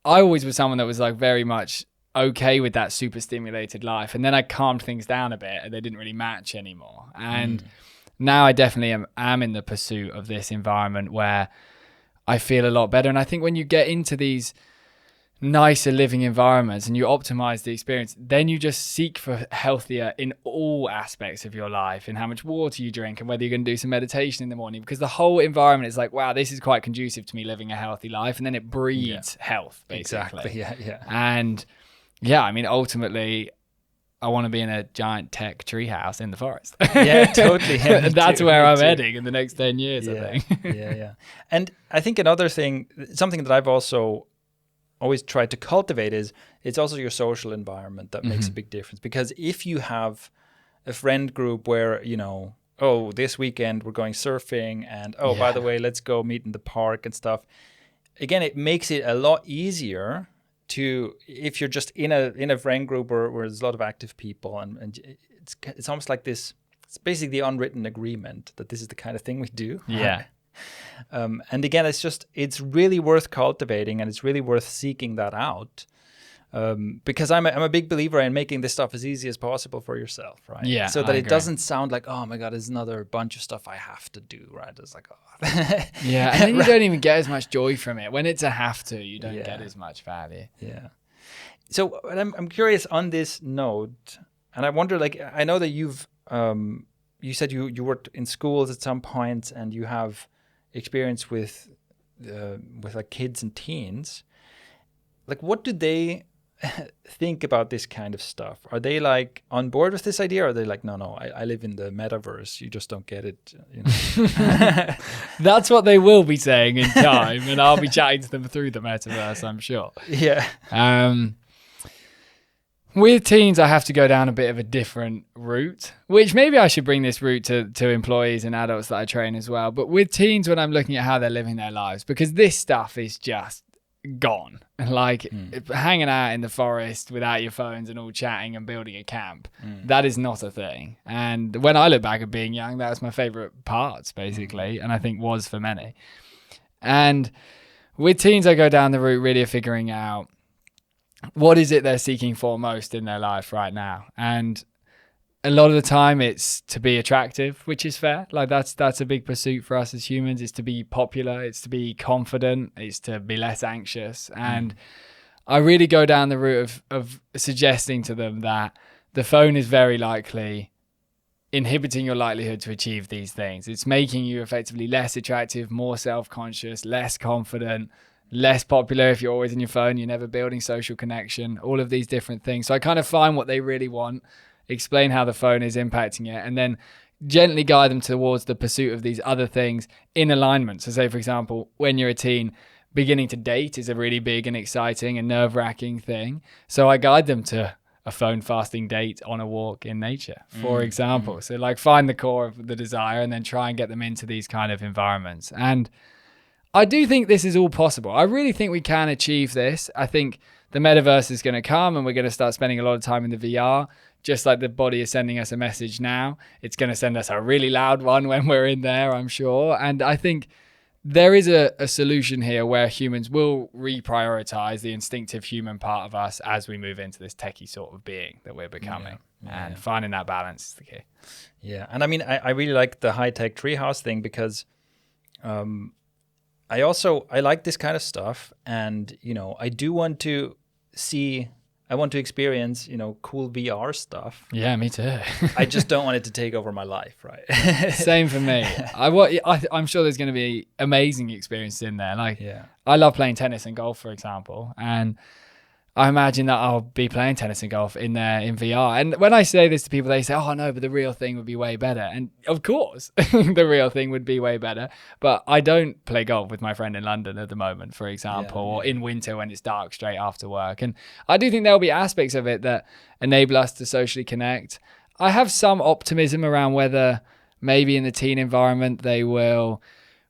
I always was someone that was like very much okay with that super stimulated life. And then I calmed things down a bit and they didn't really match anymore. And now I definitely am in the pursuit of this environment where I feel a lot better. And I think when you get into these nicer living environments and you optimize the experience, then you just seek for healthier in all aspects of your life, and how much water you drink and whether you're going to do some meditation in the morning, because the whole environment is like, wow, this is quite conducive to me living a healthy life. And then it breeds health, basically. Exactly. Yeah. And I mean, ultimately I want to be in a giant tech treehouse in the forest. Yeah, totally. Yeah, that's where I'm heading in the next 10 years, I think. Yeah. And I think another thing, something that I've also always try to cultivate, is it's also your social environment that makes a big difference. Because if you have a friend group where, this weekend we're going surfing and, by the way, let's go meet in the park and stuff. Again, it makes it a lot easier to, if you're just in a friend group where there's a lot of active people, and it's almost like this, it's basically the unwritten agreement that this is the kind of thing we do. Yeah. And again, it's really worth cultivating, and it's really worth seeking that out, because I'm a big believer in making this stuff as easy as possible for yourself, right? Yeah, so that I it agree. Doesn't sound like, oh my God, there's another bunch of stuff I have to do, right? It's like, yeah, and then you don't even get as much joy from it. When it's a have to, you don't get as much value. Yeah. So I'm curious on this note, and I wonder, like, I know that you've you said you worked in schools at some point, and you have experience with like kids and teens. Like, what do they think about this kind of stuff? Are they like on board with this idea, or are they like, no, I live in the metaverse, you just don't get it, That's what they will be saying in time, and I'll be chatting to them through the metaverse, I'm sure. Yeah. With teens, I have to go down a bit of a different route, which maybe I should bring this route to employees and adults that I train as well. But with teens, when I'm looking at how they're living their lives, because this stuff is just gone. Like hanging out in the forest without your phones and all chatting and building a camp, that is not a thing. And when I look back at being young, that was my favorite parts, basically, and I think was for many. And with teens, I go down the route really of figuring out what is it they're seeking for most in their life right now. And a lot of the time it's to be attractive, which is fair. Like that's a big pursuit for us as humans. It's to be popular. It's to be confident. It's to be less anxious. And I really go down the route of suggesting to them that the phone is very likely inhibiting your likelihood to achieve these things. It's making you effectively less attractive, more self-conscious, less confident, less popular if you're always in your phone, you're never building social connection, all of these different things. So I kind of find what they really want, explain how the phone is impacting it, and then gently guide them towards the pursuit of these other things in alignment. So say, for example, when you're a teen, beginning to date is a really big and exciting and nerve-wracking thing. So I guide them to a phone fasting date on a walk in nature, for example. So like find the core of the desire and then try and get them into these kind of environments. And I do think this is all possible. I really think we can achieve this. I think the metaverse is going to come and we're going to start spending a lot of time in the VR. Just like the body is sending us a message now, it's going to send us a really loud one when we're in there, I'm sure. And I think there is a solution here where humans will reprioritize the instinctive human part of us as we move into this techie sort of being that we're becoming. And finding that balance is the key. Yeah. And I mean, I really like the high-tech treehouse thing because I like this kind of stuff. And, you know, I do want to experience, you know, cool VR stuff. Yeah, me too. I just don't want it to take over my life, right? Same for me. I'm sure there's going to be amazing experiences in there. Like, I love playing tennis and golf, for example, and I imagine that I'll be playing tennis and golf in there in VR. And when I say this to people, they say, "Oh no, but the real thing would be way better." And of course, the real thing would be way better. But I don't play golf with my friend in London at the moment, for example, or in winter when it's dark straight after work. And I do think there'll be aspects of it that enable us to socially connect. I have some optimism around whether maybe in the teen environment they will,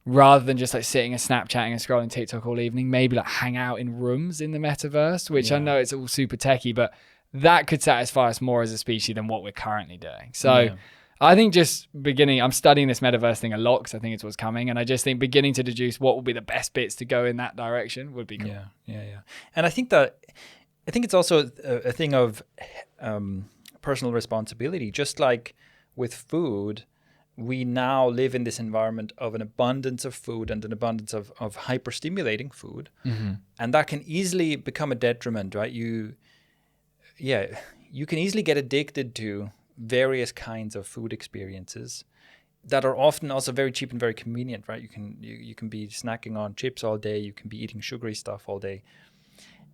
rather than just like sitting and Snapchatting and scrolling TikTok all evening, maybe like hang out in rooms in the metaverse, which I know it's all super techie, but that could satisfy us more as a species than what we're currently doing. So I think just I'm studying this metaverse thing a lot because I think it's what's coming. And I just think beginning to deduce what will be the best bits to go in that direction would be cool. Yeah. And I think it's also a thing of personal responsibility. Just like with food, we now live in this environment of an abundance of food and an abundance of hyper-stimulating food. And that can easily become a detriment, right? You can easily get addicted to various kinds of food experiences that are often also very cheap and very convenient, right? You can be snacking on chips all day, you can be eating sugary stuff all day.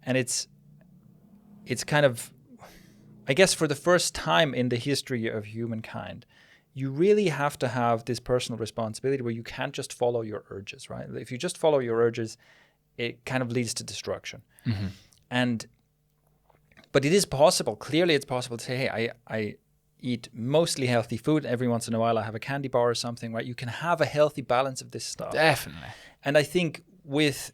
And it's kind of, I guess for the first time in the history of humankind, you really have to have this personal responsibility where you can't just follow your urges, right? If you just follow your urges, it kind of leads to destruction. But it is possible. Clearly, it's possible to say, hey, I eat mostly healthy food. Every once in a while, I have a candy bar or something, right? You can have a healthy balance of this stuff. Definitely. And I think with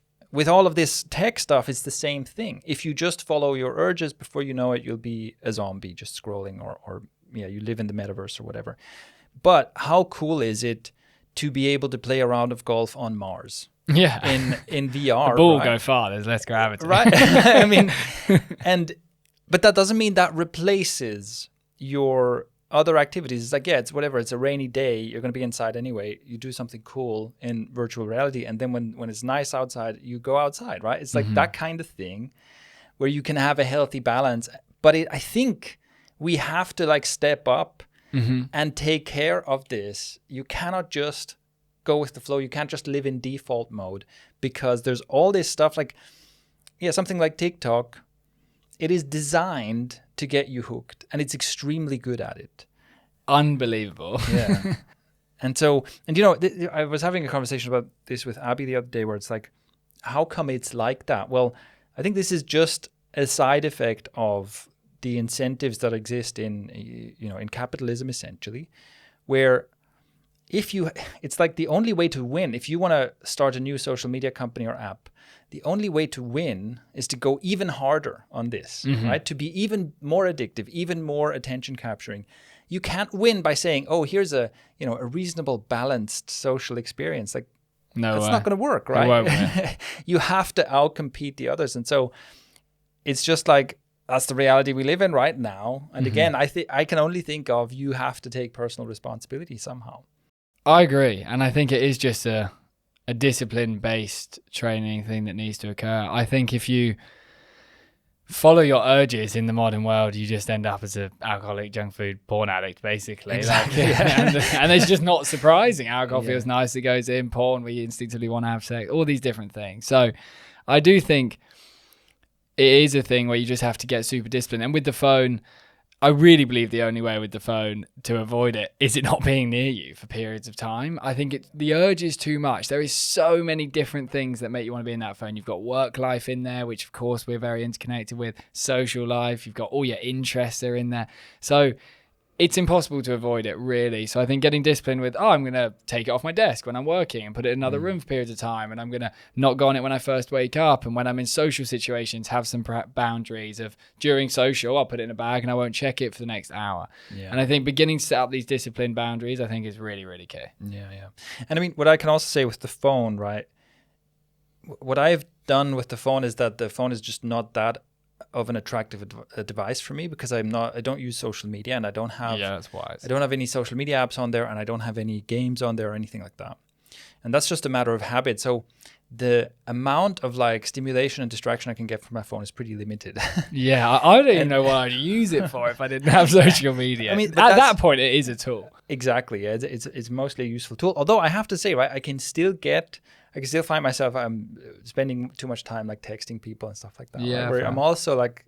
all of this tech stuff, it's the same thing. If you just follow your urges, before you know it, you'll be a zombie just scrolling or you live in the metaverse or whatever. But how cool is it to be able to play a round of golf on Mars? Yeah. In VR. The ball go far, there's less gravity. Right. I mean, but that doesn't mean that replaces your other activities. It's like, it's whatever. It's a rainy day. You're going to be inside anyway. You do something cool in virtual reality. And then when it's nice outside, you go outside, right? It's like that kind of thing where you can have a healthy balance. But I think we have to like step up and take care of this. You cannot just go with the flow. You can't just live in default mode because there's all this stuff like, something like TikTok. It is designed to get you hooked and it's extremely good at it. Unbelievable. Yeah. And you know, I was having a conversation about this with Abby the other day where it's like, how come it's like that? Well, I think this is just a side effect of the incentives that exist in capitalism, essentially, where it's like the only way to win, if you want to start a new social media company or app, the only way to win is to go even harder on this, right? To be even more addictive, even more attention capturing. You can't win by saying, oh, here's a reasonable, balanced social experience. Like, No that's way. not going to work, It right? won't work. You have to outcompete the others. And so it's just like, that's the reality we live in right now. And again, I can only think of, you have to take personal responsibility somehow. I agree. And I think it is just a discipline-based training thing that needs to occur. I think if you follow your urges in the modern world, you just end up as an alcoholic, junk food, porn addict, basically. Exactly. And it's just not surprising. Alcohol feels nice, it goes in. Porn, we instinctively want to have sex, all these different things. So I do think it is a thing where you just have to get super disciplined. And with the phone, I really believe the only way with the phone to avoid it is it not being near you for periods of time. I think the urge is too much. There is so many different things that make you want to be in that phone. You've got work life in there, which of course we're very interconnected with, social life. You've got all your interests are in there. So it's impossible to avoid it, really. So I think getting disciplined with, I'm going to take it off my desk when I'm working and put it in another room for periods of time. And I'm going to not go on it when I first wake up. And when I'm in social situations, have some boundaries of during social, I'll put it in a bag and I won't check it for the next hour. Yeah. And I think beginning to set up these disciplined boundaries, I think is really, really key. Yeah. And I mean, what I can also say with the phone, right? What I've done with the phone is that the phone is just not that of an attractive device for me, because I don't use social media, and I don't have that's wise. I don't have any social media apps on there, and I don't have any games on there or anything like that. And that's just a matter of habit. So the amount of like stimulation and distraction I can get from my phone is pretty limited. Yeah, I don't even know what I'd use it for if I didn't have social media. I mean, at that point, it is a tool. Exactly. Yeah, it's mostly a useful tool. Although I have to say, right, I can still find myself spending too much time like texting people and stuff like that. Yeah, right? Where I'm also like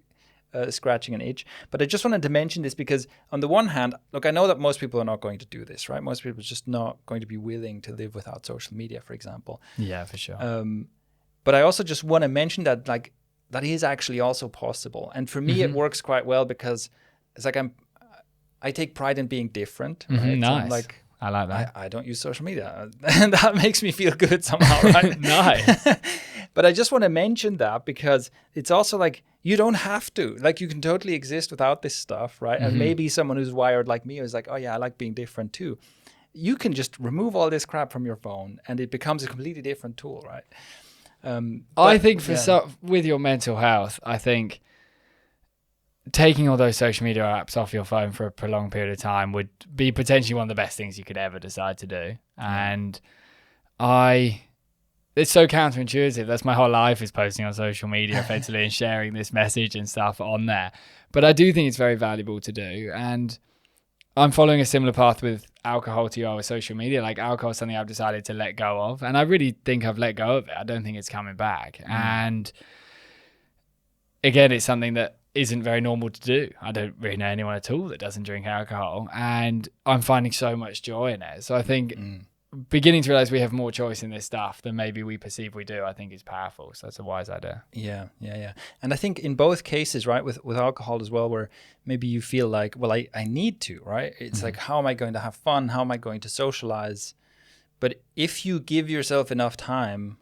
scratching an itch. But I just wanted to mention this because on the one hand, look, I know that most people are not going to do this, right? Most people are just not going to be willing to live without social media, for example. Yeah, for sure. But I also just want to mention that like that is actually also possible. And for me, it works quite well because it's like I take pride in being different. Right? Nice. So I like that. I don't use social media. And that makes me feel good somehow, right? Nice. But I just want to mention that because it's also like, you don't have to. Like, you can totally exist without this stuff, right? And maybe someone who's wired like me is like, oh yeah, I like being different too. You can just remove all this crap from your phone and it becomes a completely different tool, right? I think with your mental health, I think taking all those social media apps off your phone for a prolonged period of time would be potentially one of the best things you could ever decide to do. And it's so counterintuitive. That's my whole life, is posting on social media effectively and sharing this message and stuff on there. But I do think it's very valuable to do. And I'm following a similar path with alcohol to you are with social media. Like, alcohol is something I've decided to let go of. And I really think I've let go of it. I don't think it's coming back. And again, it's something that isn't very normal to do. I don't really know anyone at all that doesn't drink alcohol, and I'm finding so much joy in it. So I think beginning to realize we have more choice in this stuff than maybe we perceive we do, I think is powerful. So that's a wise idea. Yeah. And I think in both cases, right, with alcohol as well, where maybe you feel like, well, I need to, right? It's like, how am I going to have fun? How am I going to socialize? But if you give yourself enough time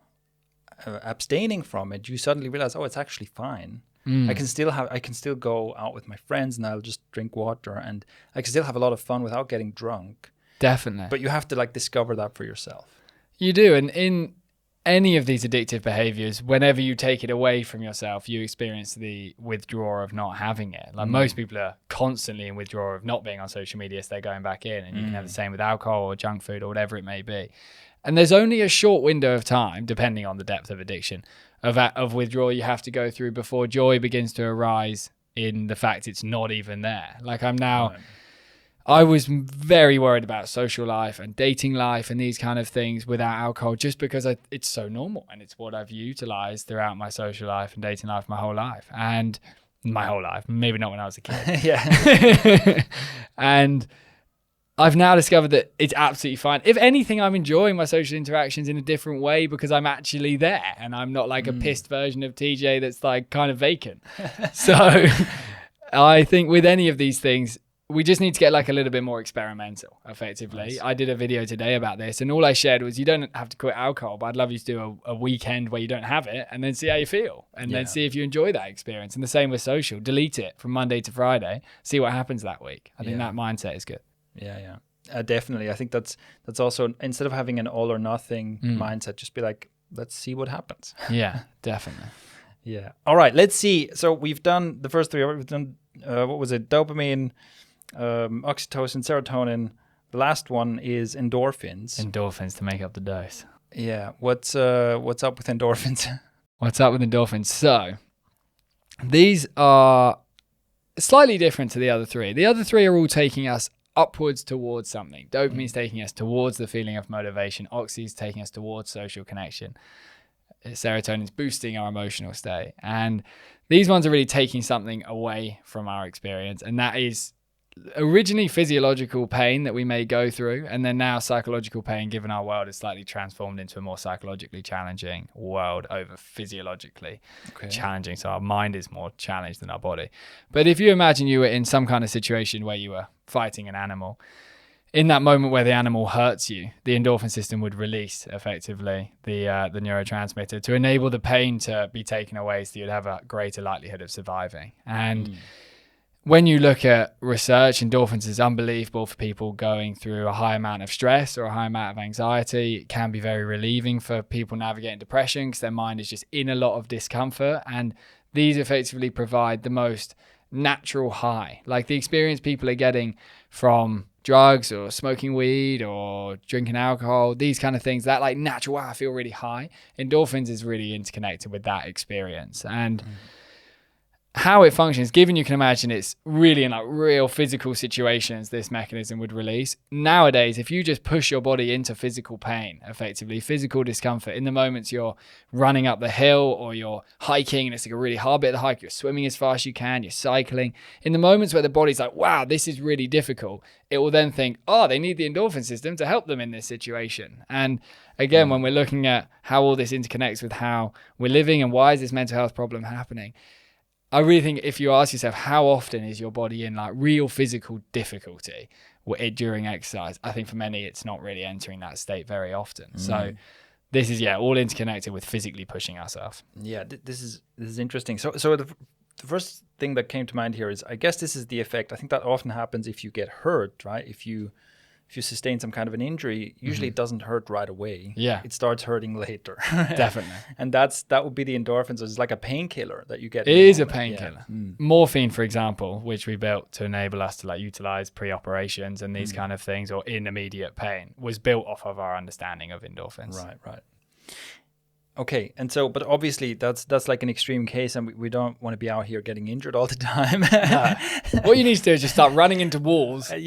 abstaining from it, you suddenly realize, oh, it's actually fine. I can still go out with my friends and I'll just drink water, and I can still have a lot of fun without getting drunk. Definitely. But you have to like discover that for yourself. You do. And in any of these addictive behaviors, whenever you take it away from yourself, you experience the withdrawal of not having it. Like most people are constantly in withdrawal of not being on social media, so they're going back in, and you can have the same with alcohol or junk food or whatever it may be. And there's only a short window of time, depending on the depth of addiction, of withdrawal you have to go through before joy begins to arise in the fact it's not even there. Like I was very worried about social life and dating life and these kind of things without alcohol, just because it's so normal and it's what I've utilized throughout my social life and dating life my whole life. And my whole life, maybe not when I was a kid. Yeah. And I've now discovered that it's absolutely fine. If anything, I'm enjoying my social interactions in a different way because I'm actually there and I'm not like a pissed version of TJ that's like kind of vacant. So I think with any of these things, we just need to get like a little bit more experimental, effectively. Nice. I did a video today about this, and all I shared was you don't have to quit alcohol, but I'd love you to do a weekend where you don't have it and then see how you feel and then see if you enjoy that experience. And the same with social. Delete it from Monday to Friday. See what happens that week. I think that mindset is good. Yeah. Definitely. I think that's also, instead of having an all or nothing mindset, just be like, let's see what happens. Yeah, definitely. Yeah. All right. Let's see. So we've done the first three. We've done what was it? Dopamine, oxytocin, serotonin. The last one is endorphins. Endorphins to make up the dose. Yeah. What's up with endorphins? What's up with endorphins? So these are slightly different to the other three. The other three are all taking us upwards towards something. Dopamine's taking us towards the feeling of motivation. Oxy's taking us towards social connection. Serotonin's boosting our emotional state. And these ones are really taking something away from our experience. And that is originally physiological pain that we may go through. And then now psychological pain, given our world is slightly transformed into a more psychologically challenging world over physiologically challenging. So our mind is more challenged than our body. But if you imagine you were in some kind of situation where you were fighting an animal, in that moment where the animal hurts you, the endorphin system would release effectively the neurotransmitter to enable the pain to be taken away, so you'd have a greater likelihood of surviving. And when you look at research, endorphins is unbelievable for people going through a high amount of stress or a high amount of anxiety. It can be very relieving for people navigating depression because their mind is just in a lot of discomfort. And these effectively provide the most natural high, like the experience people are getting from drugs or smoking weed or drinking alcohol, these kind of things, that like natural, wow, I feel really high. Endorphins is really interconnected with that experience. And how it functions, given you can imagine it's really in like real physical situations, this mechanism would release. Nowadays, if you just push your body into physical pain, effectively physical discomfort, in the moments you're running up the hill or you're hiking and it's like a really hard bit of the hike, you're swimming as fast as you can, you're cycling, in the moments where the body's like, wow, this is really difficult, it will then think, oh, they need the endorphin system to help them in this situation. And again, when we're looking at how all this interconnects with how we're living and why is this mental health problem happening, I really think if you ask yourself, how often is your body in like real physical difficulty during exercise? I think for many, it's not really entering that state very often. So this is, all interconnected with physically pushing ourselves. Yeah, this is interesting. So the first thing that came to mind here is, I guess this is the effect. I think that often happens if you get hurt, right? If you sustain some kind of an injury, usually it doesn't hurt right away. Yeah. It starts hurting later. Definitely. And that would be the endorphins. It's like a painkiller that you get. It is a painkiller. Yeah. Morphine, for example, which we built to enable us to like utilize pre-operations and these kind of things, or in immediate pain, was built off of our understanding of endorphins. Right. Okay, and so, but obviously that's like an extreme case, and we don't want to be out here getting injured all the time. What you need to do is just start running into walls, and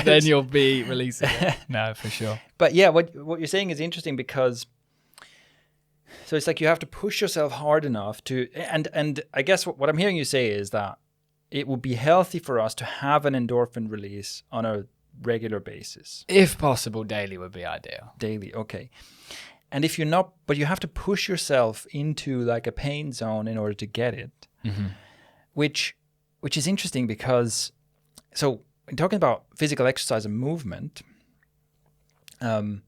then you'll be releasing it. No, for sure. But yeah, what you're saying is interesting, because so it's like you have to push yourself hard enough to, and I guess what I'm hearing you say is that it would be healthy for us to have an endorphin release on a regular basis. If possible, daily would be ideal. Daily, okay. And if you're not, but you have to push yourself into like a pain zone in order to get it, which is interesting, because, so in talking about physical exercise and movement, one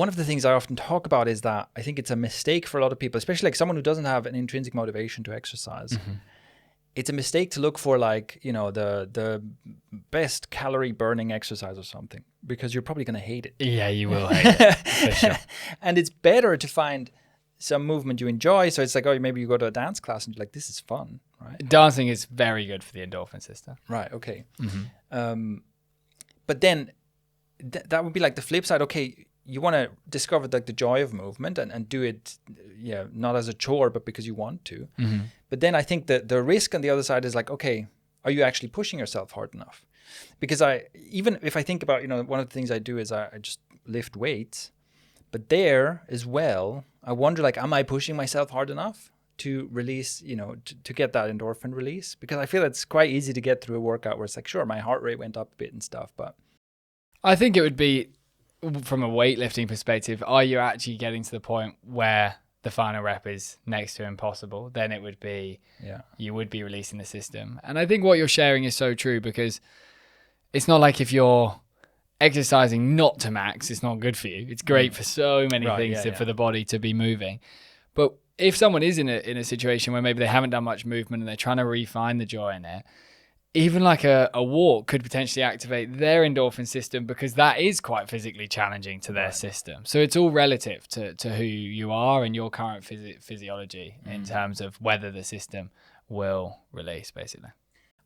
of the things I often talk about is that I think it's a mistake for a lot of people, especially like someone who doesn't have an intrinsic motivation to exercise. It's a mistake to look for like, the best calorie burning exercise or something, because you're probably going to hate it. Yeah, you will hate it, for sure. And it's better to find some movement you enjoy. So it's like, maybe you go to a dance class and you're like, this is fun, right? Dancing is very good for the endorphin system. Right, okay. But then that would be like the flip side. Okay, you want to discover like the joy of movement and do it, not as a chore, but because you want to. But then I think that the risk on the other side is like, okay, are you actually pushing yourself hard enough? Because even if I think about, one of the things I do is I just lift weights, but there as well, I wonder, like, am I pushing myself hard enough to release, to get that endorphin release? Because I feel it's quite easy to get through a workout where it's like, sure, my heart rate went up a bit and stuff, but I think it would be, from a weightlifting perspective, are you actually getting to the point where the final rep is next to impossible? Then it would be, you would be releasing the system. And I think what you're sharing is so true, because it's not like if you're exercising not to max, it's not good for you. It's great for so many things for the body to be moving. But if someone is in a situation where maybe they haven't done much movement and they're trying to refine the joy in it, even like a walk could potentially activate their endorphin system, because that is quite physically challenging to their system. So it's all relative to who you are and your current physiology in terms of whether the system will release, basically.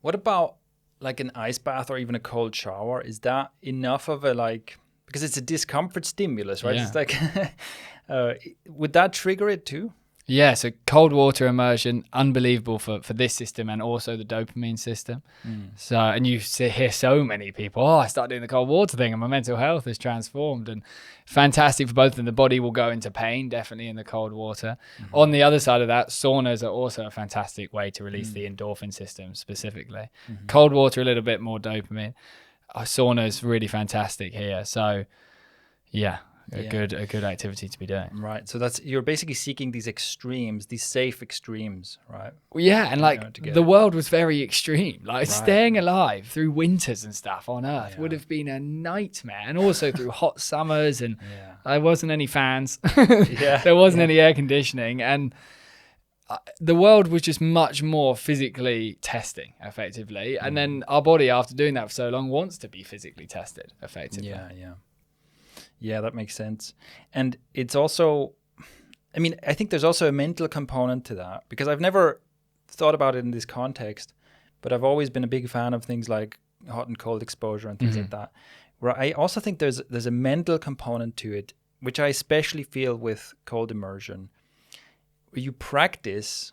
What about like an ice bath or even a cold shower? Is that enough of a like, because it's a discomfort stimulus, right? Yeah. It's like, would that trigger it too? Yeah, so cold water immersion, unbelievable for this system and also the dopamine system. So, and you hear so many people, I started doing the cold water thing and my mental health is transformed, and fantastic for both of them. The body will go into pain, definitely, in the cold water. On the other side of that, saunas are also a fantastic way to release the endorphin system specifically. Cold water, a little bit more dopamine. Sauna is really fantastic here. So, yeah. A good activity to be doing. Right. So you're basically seeking these extremes, these safe extremes, right? Well, yeah, and like the world was very extreme. Like staying alive through winters and stuff on Earth would have been a nightmare, and also through hot summers, and there wasn't any fans, there wasn't any air conditioning, and the world was just much more physically testing, effectively. And then our body, after doing that for so long, wants to be physically tested, effectively. Yeah, that makes sense. And it's also, I mean, I think there's also a mental component to that, because I've never thought about it in this context, but I've always been a big fan of things like hot and cold exposure and things like that, where I also think there's a mental component to it, which I especially feel with cold immersion, where you practice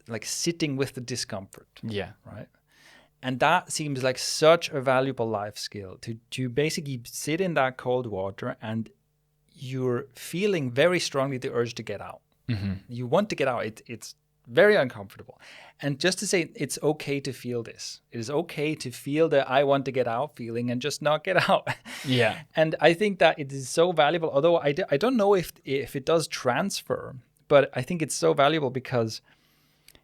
like sitting with the discomfort. Yeah. Right. And that seems like such a valuable life skill, to basically sit in that cold water and you're feeling very strongly the urge to get out. You want to get out. It's very uncomfortable. And just to say, it's okay to feel this. It is okay to feel the I want to get out feeling and just not get out. Yeah. And I think that it is so valuable, although I don't know if it does transfer, but I think it's so valuable because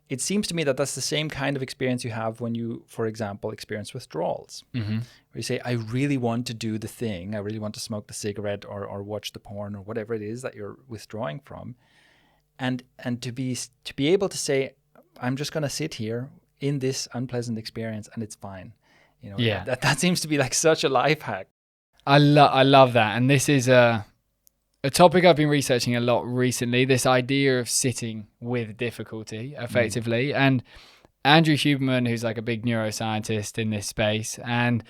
it seems to me that that's the same kind of experience you have when you, for example, experience withdrawals. Where you say, I really want to do the thing. I really want to smoke the cigarette or watch the porn or whatever it is that you're withdrawing from. And to be able to say, I'm just going to sit here in this unpleasant experience and it's fine. You know, that seems to be like such a life hack. I love that. And this is a topic I've been researching a lot recently, this idea of sitting with difficulty, effectively. And Andrew Huberman, who's like a big neuroscientist in this space, and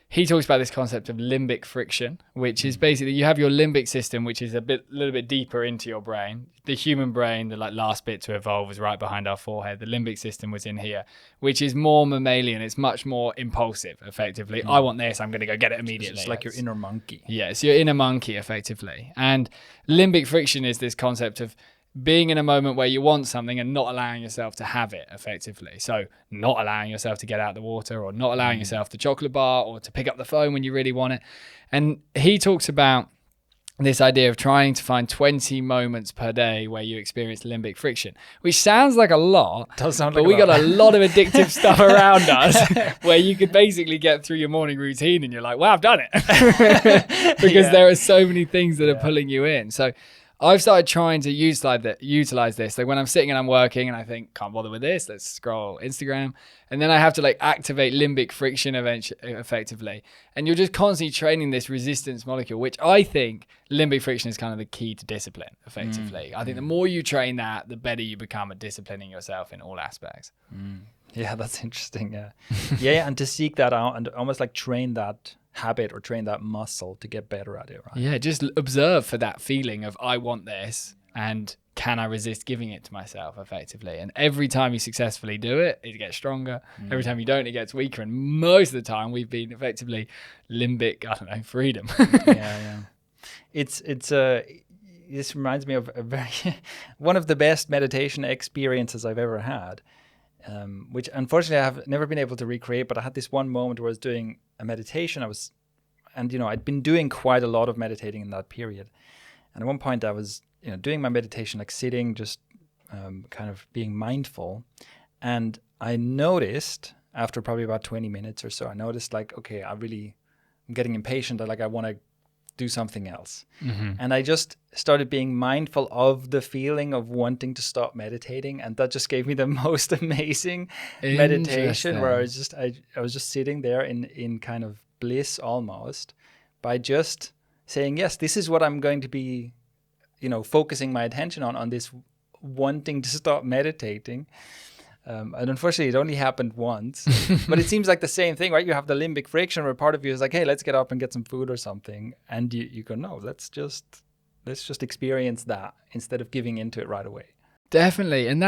he talks about this concept of limbic friction, which is basically you have your limbic system, which is little bit deeper into your brain. The human brain, the like last bit to evolve, was right behind our forehead. The limbic system was in here, which is more mammalian. It's much more impulsive, effectively. I want this, I'm going to go get it immediately. It's like your inner monkey. Yeah, it's your inner monkey, effectively. And limbic friction is this concept of being in a moment where you want something and not allowing yourself to have it, effectively. So not allowing yourself to get out the water, or not allowing yourself the chocolate bar, or to pick up the phone when you really want it. And he talks about this idea of trying to find 20 moments per day where you experience limbic friction, which sounds like a lot, Does sound but like we got a lot of addictive stuff around us where you could basically get through your morning routine and you're like, wow, I've done it. Because there are so many things that are pulling you in. So I've started trying to utilize this. Like when I'm sitting and I'm working and I think, can't bother with this, let's scroll Instagram. And then I have to like activate limbic friction effectively. And you're just constantly training this resistance molecule, which I think limbic friction is kind of the key to discipline, effectively. I think the more you train that, the better you become at disciplining yourself in all aspects. Yeah, that's interesting. Yeah, and to seek that out and almost like train that habit or train that muscle to get better at it, right? Yeah, just observe for that feeling of I want this and can I resist giving it to myself, effectively. And every time you successfully do it, it gets stronger. Every time you don't, it gets weaker. And most of the time we've been effectively limbic, freedom. This reminds me of a very one of the best meditation experiences I've ever had. Which unfortunately I have never been able to recreate, but I had this one moment where I was doing a meditation. I'd been doing quite a lot of meditating in that period. And at one point I was, doing my meditation, like sitting, just kind of being mindful. And I noticed after probably about 20 minutes or so, I noticed like, okay, I'm getting impatient. I want to do something else. Mm-hmm. And I just started being mindful of the feeling of wanting to stop meditating, and that just gave me the most amazing meditation, where I was just sitting there in kind of bliss almost, by just saying, yes, this is what I'm going to be, focusing my attention on this wanting to stop meditating. And unfortunately, it only happened once, but it seems like the same thing, right? You have the limbic friction where part of you is like, hey, let's get up and get some food or something. And you go, no, let's just experience that instead of giving into it right away. Definitely. And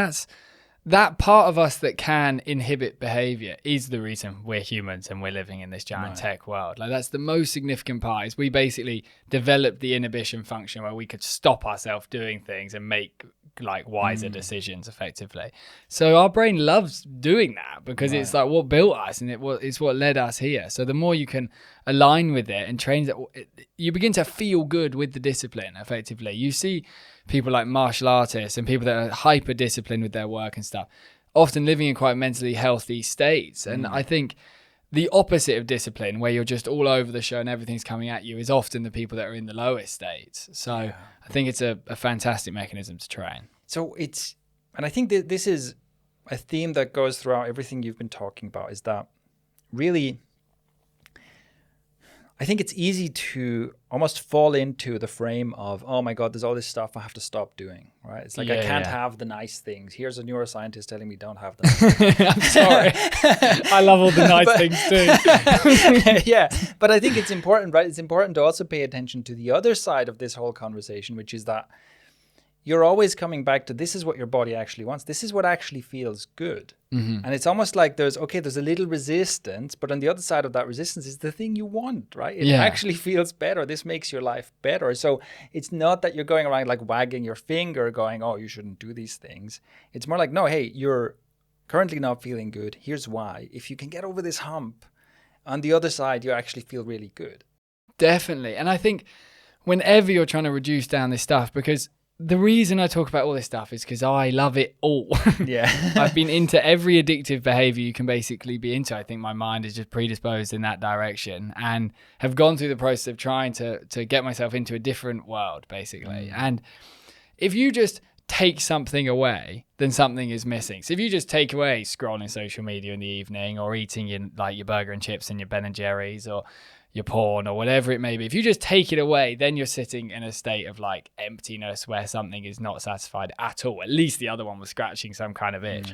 that part of us that can inhibit behavior is the reason we're humans and we're living in this giant tech world. Like, that's the most significant part, is we basically developed the inhibition function where we could stop ourselves doing things and make like wiser decisions effectively. So our brain loves doing that because it's like what built us, and it's what led us here. So the more you can align with it and train it, you begin to feel good with the discipline effectively. You see people like martial artists and people that are hyper disciplined with their work and stuff, often living in quite mentally healthy states. And I think the opposite of discipline, where you're just all over the show and everything's coming at you, is often the people that are in the lowest states. So I think it's a fantastic mechanism to train. So and I think that this is a theme that goes throughout everything you've been talking about, is that really, I think it's easy to almost fall into the frame of, oh my God, there's all this stuff I have to stop doing, right? It's like, I can't have the nice things. Here's a neuroscientist telling me don't have them. I'm sorry. I love all the nice things too. Yeah, but I think it's important, right? It's important to also pay attention to the other side of this whole conversation, which is that you're always coming back to, this is what your body actually wants. This is what actually feels good. And it's almost like there's a little resistance, but on the other side of that resistance is the thing you want, right? It actually feels better. This makes your life better. So it's not that you're going around like wagging your finger going, oh, you shouldn't do these things. It's more like, no, hey, you're currently not feeling good. Here's why. If you can get over this hump, on the other side, you actually feel really good. Definitely. And I think whenever you're trying to reduce down this stuff, because the reason I talk about all this stuff is because I love it all. I've been into every addictive behavior you can basically be into. I think my mind is just predisposed in that direction, and have gone through the process of trying to get myself into a different world, basically. And if you just take something away, then something is missing. So if you just take away scrolling social media in the evening, or eating your burger and chips and your Ben and Jerry's, or your porn, or whatever it may be, if you just take it away, then you're sitting in a state of like emptiness where something is not satisfied at all. At least the other one was scratching some kind of itch.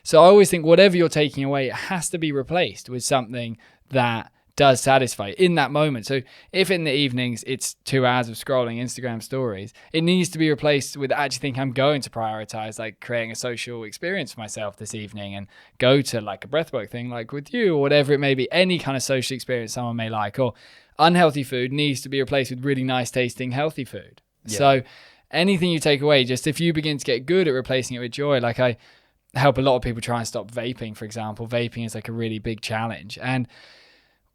So I always think whatever you're taking away, it has to be replaced with something that does satisfy in that moment. So if in the evenings it's 2 hours of scrolling Instagram stories, it needs to be replaced with actually think I'm going to prioritize like creating a social experience for myself this evening, and go to like a breathwork thing like with you, or whatever it may be, any kind of social experience someone may like. Or unhealthy food needs to be replaced with really nice tasting healthy food. So anything you take away, just if you begin to get good at replacing it with joy, like I help a lot of people try and stop vaping, for example. Vaping is like a really big challenge, and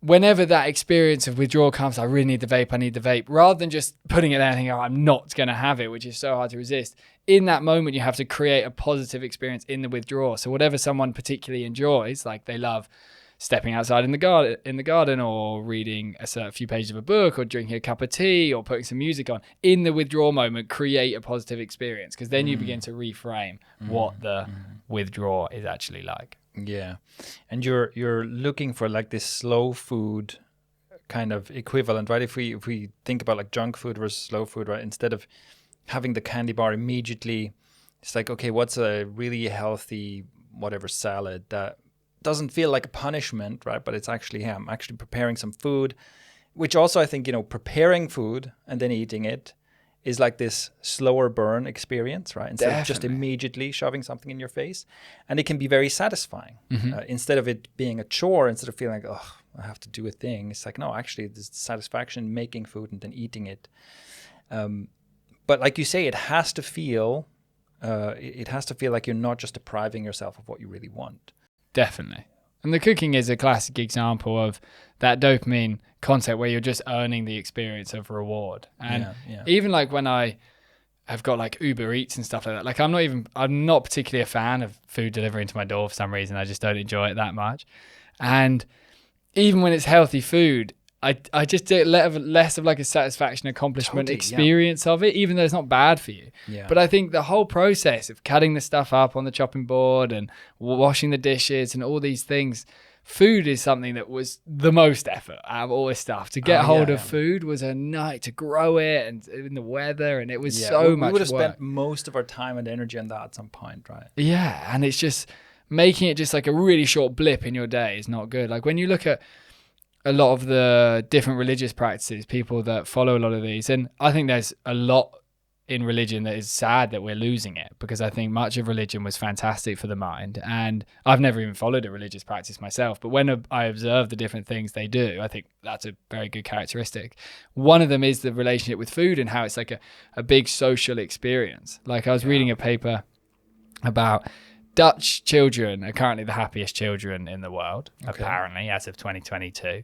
whenever that experience of withdrawal comes, I really need the vape, rather than just putting it there and thinking, oh, I'm not going to have it, which is so hard to resist. In that moment, you have to create a positive experience in the withdrawal. So whatever someone particularly enjoys, like they love stepping outside in the garden, or reading a few pages of a book, or drinking a cup of tea, or putting some music on, in the withdrawal moment, create a positive experience, because then you begin to reframe what the withdrawal is actually like. Yeah. And you're looking for like this slow food kind of equivalent, right? If we think about like junk food versus slow food, right? Instead of having the candy bar immediately, it's like, okay, what's a really healthy whatever salad that doesn't feel like a punishment, right? But it's actually, I'm actually preparing some food, which also I think, preparing food and then eating it is like this slower burn experience, right? Instead of just immediately shoving something in your face. And it can be very satisfying. Instead of it being a chore, instead of feeling like, oh, I have to do a thing. It's like, no, actually, there's satisfaction in making food and then eating it. But like you say, it has to feel like you're not just depriving yourself of what you really want. Definitely. And the cooking is a classic example of that dopamine concept where you're just earning the experience of reward. And even like when I have got like Uber Eats and stuff like that, like I'm not particularly a fan of food delivering to my door for some reason. I just don't enjoy it that much. And even when it's healthy food, I just did less of like a satisfaction, accomplishment, experience of it, even though it's not bad for you. Yeah. But I think the whole process of cutting the stuff up on the chopping board and washing the dishes and all these things, food is something that was the most effort out of all this stuff. To get hold of food was a night, to grow it and in the weather, and it was so much work. We would have spent most of our time and energy on that at some point, right? Yeah, and it's just making it just like a really short blip in your day is not good. Like when you look at a lot of the different religious practices, people that follow a lot of these, and I think there's a lot in religion that is sad that we're losing it, because I think much of religion was fantastic for the mind, and I've never even followed a religious practice myself, but when I observe the different things they do, I think that's a very good characteristic. One of them is the relationship with food and how it's like a big social experience. Like I was reading a paper about Dutch children are currently the happiest children in the world, apparently, as of 2022.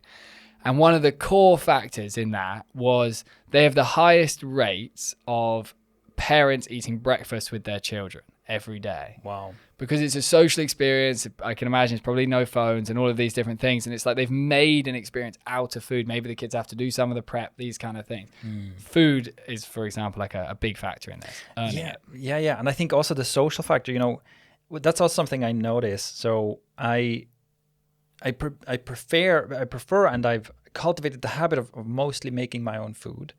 And one of the core factors in that was they have the highest rates of parents eating breakfast with their children every day. Wow. Because it's a social experience. I can imagine it's probably no phones and all of these different things. And it's like they've made an experience out of food. Maybe the kids have to do some of the prep, these kind of things. Food is, for example, like a big factor in this. Yeah. And I think also the social factor, that's also something I notice. So I prefer, and I've cultivated the habit of mostly making my own food.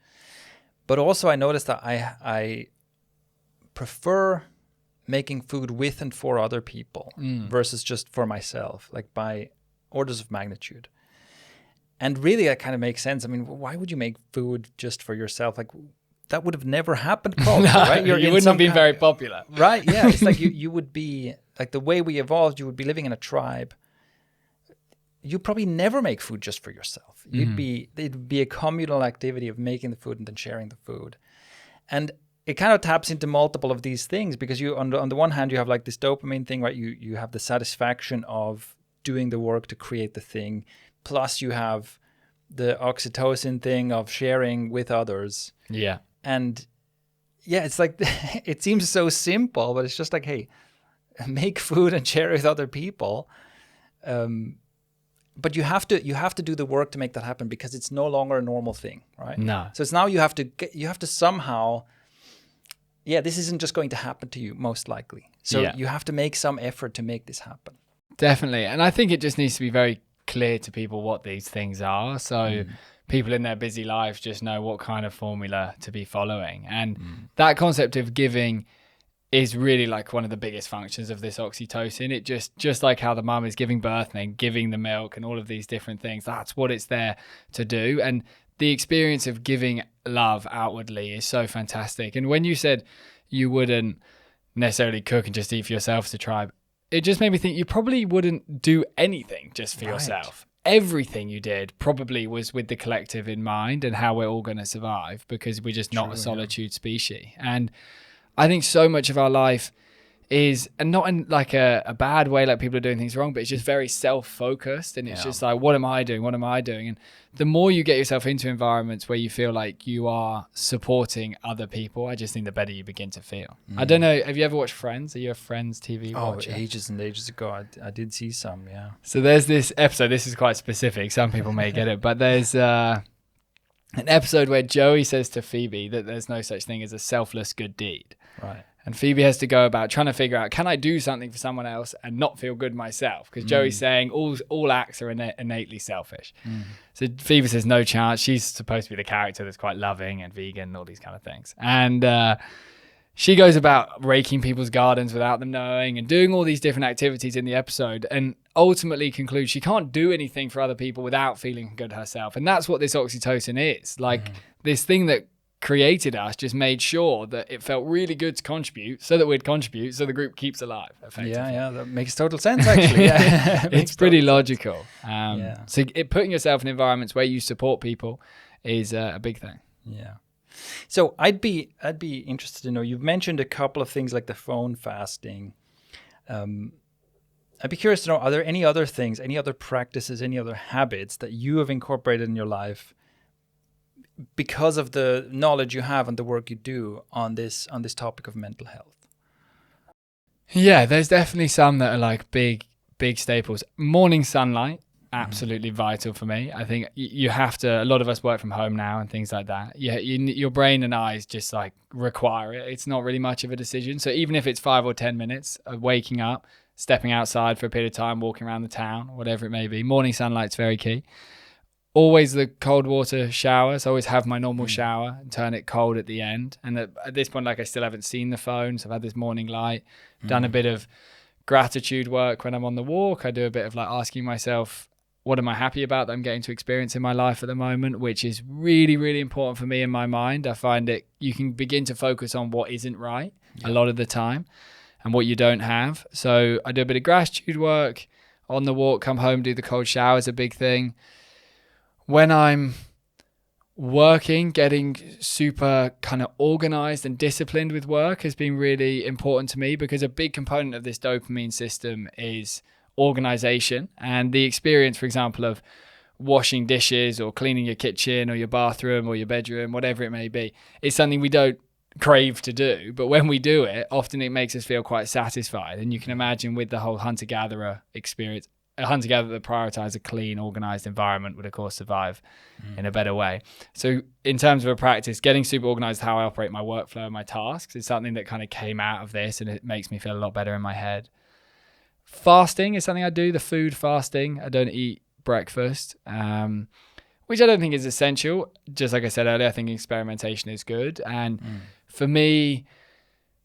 But also I noticed that I prefer making food with and for other people versus just for myself, like by orders of magnitude. And really that kind of makes sense. I mean, why would you make food just for yourself? Like that would have never happened probably, right? You wouldn't have been very popular. Right, yeah. It's like you would be, like the way we evolved, you would be living in a tribe. You probably never make food just for yourself. It'd be a communal activity of making the food and then sharing the food. And it kind of taps into multiple of these things, because you, on the one hand, you have like this dopamine thing, right? You have the satisfaction of doing the work to create the thing. Plus you have the oxytocin thing of sharing with others. Yeah. And yeah, it's like, it seems so simple, but it's just like, hey, make food and share it with other people. But you have to do the work to make that happen, because it's no longer a normal thing, right? No. So it's now you have to somehow, this isn't just going to happen to you, most likely. So you have to make some effort to make this happen. Definitely. And I think it just needs to be very clear to people what these things are. So people in their busy lives just know what kind of formula to be following. And that concept of giving is really like one of the biggest functions of this oxytocin. It just like how the mum is giving birth and then giving the milk and all of these different things, that's what it's there to do. And the experience of giving love outwardly is so fantastic. And when you said you wouldn't necessarily cook and just eat for yourself as a tribe, it just made me think you probably wouldn't do anything just for yourself. Everything you did probably was with the collective in mind and how we're all going to survive, because we're just not a solitude species. And I think so much of our life is, and not in like a bad way, like people are doing things wrong, but it's just very self-focused, and it's just like, what am I doing? What am I doing? And the more you get yourself into environments where you feel like you are supporting other people, I just think the better you begin to feel. I don't know, have you ever watched Friends? Are you a Friends TV watcher? Ages and ages ago, I did see some, yeah. So there's this episode, this is quite specific, some people may get it, but there's an episode where Joey says to Phoebe that there's no such thing as a selfless good deed. Right. And Phoebe has to go about trying to figure out, can I do something for someone else and not feel good myself? Because Joey's saying all acts are innately selfish. So Phoebe says no chance. She's supposed to be the character that's quite loving and vegan and all these kind of things. And she goes about raking people's gardens without them knowing and doing all these different activities in the episode, and ultimately concludes she can't do anything for other people without feeling good herself. And that's what this oxytocin is. Like this thing that created us just made sure that it felt really good to contribute so that we'd contribute so the group keeps alive effectively. Yeah, that makes total sense actually. It's pretty logical. So putting yourself in environments where you support people is a big thing. Yeah. So I'd be interested to know, you've mentioned a couple of things like the phone fasting. I'd be curious to know, are there any other things, any other practices, any other habits that you have incorporated in your life because of the knowledge you have and the work you do on this topic of mental health? Yeah, there's definitely some that are like big staples. Morning sunlight absolutely vital for me. I think you have to, a lot of us work from home now and things like that. Your brain and eyes just like require it. It's not really much of a decision. So even if it's 5 or 10 minutes of waking up, stepping outside for a period of time, walking around the town, whatever it may be, morning sunlight's very key. Always the cold water shower. So I always have my normal shower and turn it cold at the end. And at this point, like I still haven't seen the phone. So I've had this morning light, done a bit of gratitude work when I'm on the walk. I do a bit of like asking myself, what am I happy about that I'm getting to experience in my life at the moment, which is really, really important for me in my mind. I find it, you can begin to focus on what isn't right a lot of the time and what you don't have. So I do a bit of gratitude work on the walk, come home, do the cold shower is a big thing. When I'm working, getting super kind of organized and disciplined with work has been really important to me, because a big component of this dopamine system is organization. And the experience, for example, of washing dishes or cleaning your kitchen or your bathroom or your bedroom, whatever it may be, is something we don't crave to do. But when we do it, often it makes us feel quite satisfied. And you can imagine with the whole hunter-gatherer experience, a hunter-gatherer that prioritizes a clean, organized environment would, of course, survive in a better way. So in terms of a practice, getting super organized how I operate my workflow and my tasks is something that kind of came out of this, and it makes me feel a lot better in my head. Fasting is something I do, the food fasting. I don't eat breakfast, which I don't think is essential. Just like I said earlier, I think experimentation is good. And for me,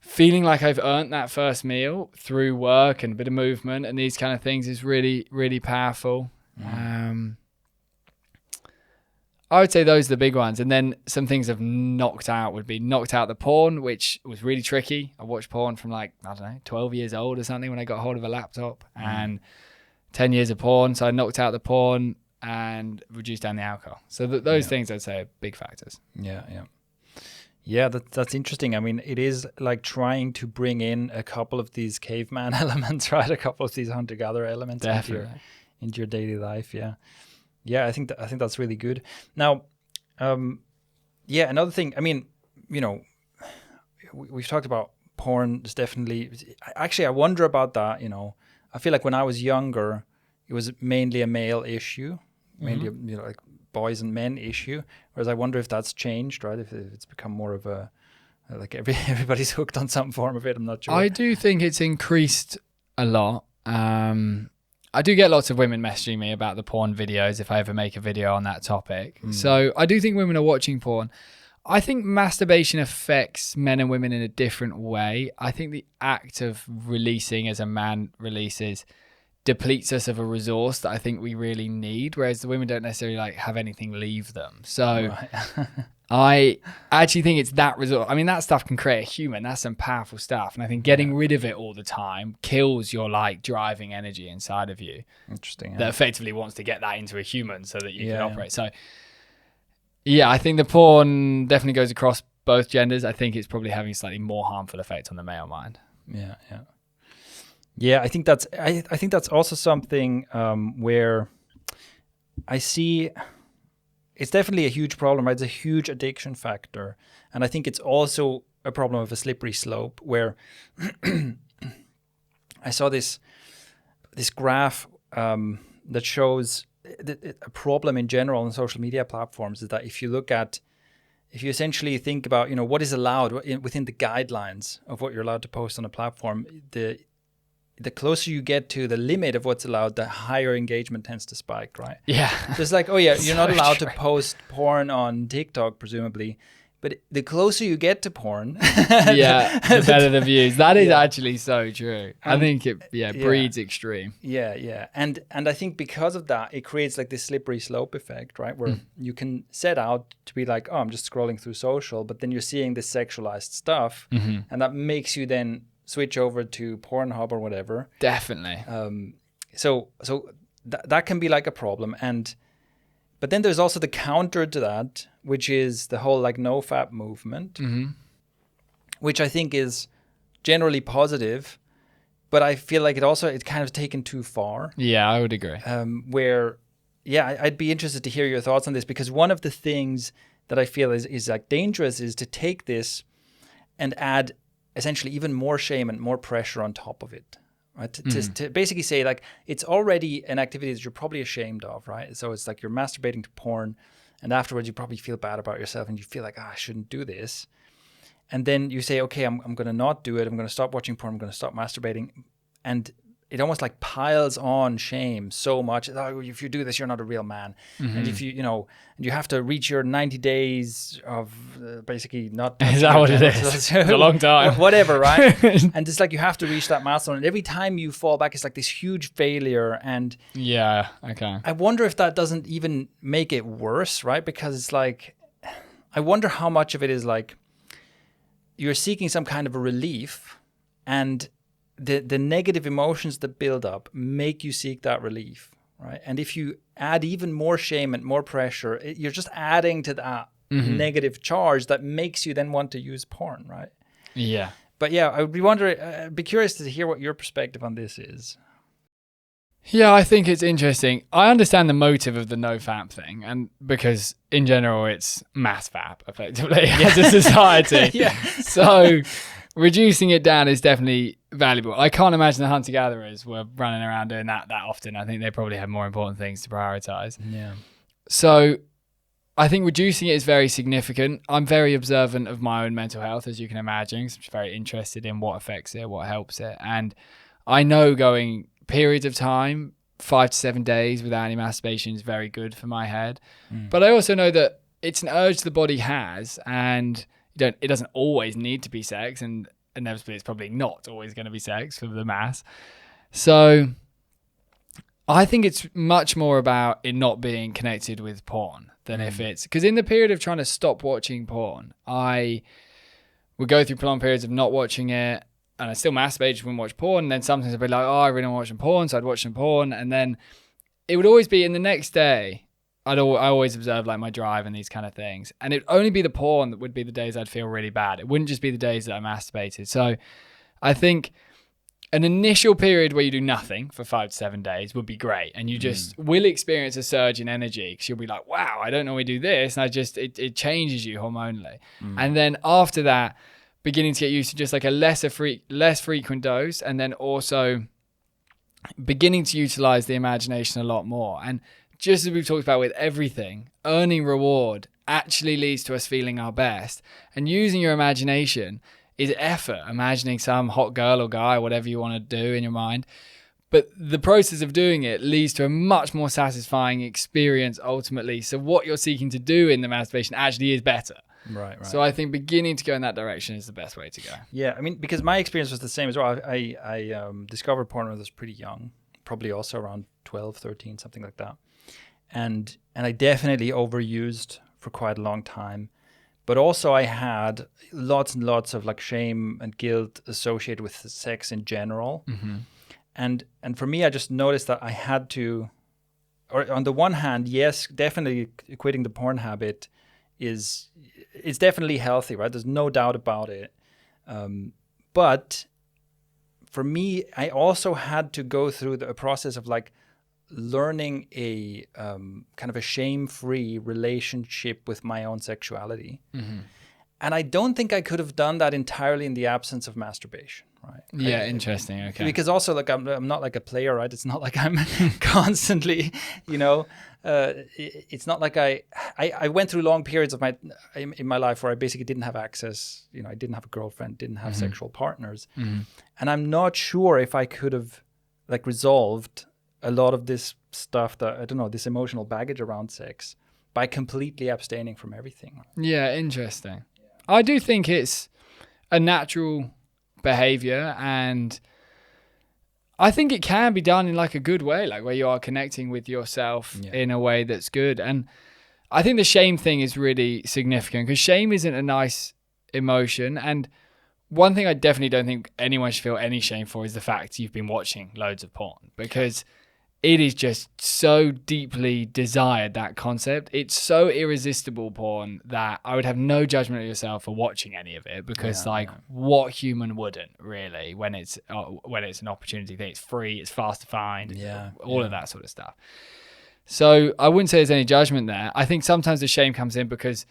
feeling like I've earned that first meal through work and a bit of movement and these kind of things is really, really powerful. I would say those are the big ones. And then some things I've knocked out would be knocked out the porn, which was really tricky. I watched porn from like, I don't know, 12 years old or something when I got hold of a laptop, and 10 years of porn. So I knocked out the porn and reduced down the alcohol. So those things I'd say are big factors. Yeah, that's interesting. I mean, it is like trying to bring in a couple of these caveman elements, right? A couple of these hunter-gatherer elements into your daily life. Yeah, I think that's really good. Now, another thing. I mean, you know, we've talked about porn. Is definitely. Actually, I wonder about that. You know, I feel like when I was younger, it was mainly a male issue, mainly like boys and men issue. Whereas I wonder if that's changed, right? If it's become more of a like everybody's hooked on some form of it. I'm not sure. I do think it's increased a lot. I do get lots of women messaging me about the porn videos if I ever make a video on that topic. So I do think women are watching porn. I think masturbation affects men and women in a different way. I think the act of releasing as a man releases depletes us of a resource that I think we really need, whereas the women don't necessarily like have anything leave them. So I actually think it's that resource. I mean, that stuff can create a human. That's some powerful stuff. And I think getting rid of it all the time kills your like driving energy inside of you. Interesting. That effectively wants to get that into a human so that you can operate. So yeah, I think the porn definitely goes across both genders. I think it's probably having a slightly more harmful effect on the male mind. Yeah, I think that's also something where I see it's definitely a huge problem, right? It's a huge addiction factor. And I think it's also a problem of a slippery slope where I saw this graph that shows a problem in general on social media platforms is that if you essentially think about, you know, what is allowed within the guidelines of what you're allowed to post on a platform, the closer you get to the limit of what's allowed, the higher engagement tends to spike, right? Yeah. So it's like, you're not allowed to post porn on TikTok, presumably. But the closer you get to porn, the better the views. That is actually so true. I think it breeds extreme. Yeah. And I think because of that, it creates like this slippery slope effect, right? Where you can set out to be like, I'm just scrolling through social, but then you're seeing this sexualized stuff, and that makes you then switch over to Pornhub or whatever. Definitely. So that can be like a problem. But then there's also the counter to that, which is the whole like NoFap movement, which I think is generally positive, but I feel like it's kind of taken too far. Yeah, I would agree. I'd be interested to hear your thoughts on this, because one of the things that I feel is like dangerous is to take this and add essentially even more shame and more pressure on top of it, right? To basically say like it's already an activity that you're probably ashamed of, right? So it's like you're masturbating to porn, and afterwards you probably feel bad about yourself, and you feel like, I shouldn't do this. And then you say, okay, I'm going to not do it. I'm going to stop watching porn. I'm going to stop masturbating. And it almost like piles on shame so much. Oh, if you do this, you're not a real man. And if you you have to reach your 90 days of basically not. Is that what it is? It's a long time. Whatever, right? And it's like you have to reach that milestone. And every time you fall back, it's like this huge failure. And yeah, okay. I wonder if that doesn't even make it worse, right? Because it's like, I wonder how much of it is like you're seeking some kind of a relief, and the negative emotions that build up make you seek that relief, right? And if you add even more shame and more pressure, you're just adding to that negative charge that makes you then want to use porn, right? Yeah. But yeah, I would be wondering, I'd be curious to hear what your perspective on this is. Yeah, I think it's interesting. I understand the motive of the NoFap thing, and because in general it's mass fap effectively as a society. Yeah. So reducing it down is definitely valuable. I can't imagine the hunter-gatherers were running around doing that often. I think they probably have more important things to prioritize. Yeah. So I think reducing it is very significant. I'm very observant of my own mental health, as you can imagine. So I'm very interested in what affects it, what helps it. And I know going periods of time, 5 to 7 days without any masturbation is very good for my head. But I also know that it's an urge the body has, and it doesn't always need to be sex, and inevitably it's probably not always going to be sex for the mass. So I think it's much more about it not being connected with porn than if it's, because in the period of trying to stop watching porn, I would go through prolonged periods of not watching it, and I still masturbate, just wouldn't watch porn. And then sometimes I'd be like, I really want to watch some porn, so I'd watch some porn. And then it would always be in the next day, I always observe like my drive and these kind of things. And it'd only be the porn that would be the days I'd feel really bad. It wouldn't just be the days that I masturbated. So I think an initial period where you do nothing for 5 to 7 days would be great. And you just will experience a surge in energy, because you'll be like, wow, I don't normally do this. And it changes you hormonally. And then after that, beginning to get used to just like a less frequent dose, and then also beginning to utilize the imagination a lot more. And just as we've talked about with everything, earning reward actually leads to us feeling our best. And using your imagination is effort, imagining some hot girl or guy, whatever you want to do in your mind. But the process of doing it leads to a much more satisfying experience ultimately. So what you're seeking to do in the masturbation actually is better. Right. So I think beginning to go in that direction is the best way to go. Yeah, I mean, because my experience was the same as well. I discovered porn when I was pretty young, probably also around 12, 13, something like that. And I definitely overused for quite a long time. But also I had lots and lots of like shame and guilt associated with sex in general. And for me, I just noticed that I had to, or on the one hand, yes, definitely quitting the porn habit it's definitely healthy, right? There's no doubt about it. But for me, I also had to go through a process of like learning a kind of a shame-free relationship with my own sexuality. And I don't think I could have done that entirely in the absence of masturbation, right? Yeah, interesting. Okay. Because also, like, I'm not like a player, right? It's not like I'm constantly, it's not like I went through long periods of in my life where I basically didn't have access. I didn't have a girlfriend, didn't have sexual partners, and I'm not sure if I could have like resolved a lot of this stuff this emotional baggage around sex by completely abstaining from everything. Yeah, interesting. I do think it's a natural behavior, and I think it can be done in like a good way, like where you are connecting with yourself in a way that's good. And I think the shame thing is really significant, because shame isn't a nice emotion. And one thing I definitely don't think anyone should feel any shame for is the fact you've been watching loads of porn, because it is just so deeply desired, that concept. It's so irresistible, porn, that I would have no judgment of yourself for watching any of it, because what human wouldn't really, when it's an opportunity thing? It's free, it's fast to find, all of that sort of stuff. So I wouldn't say there's any judgment there. I think sometimes the shame comes in because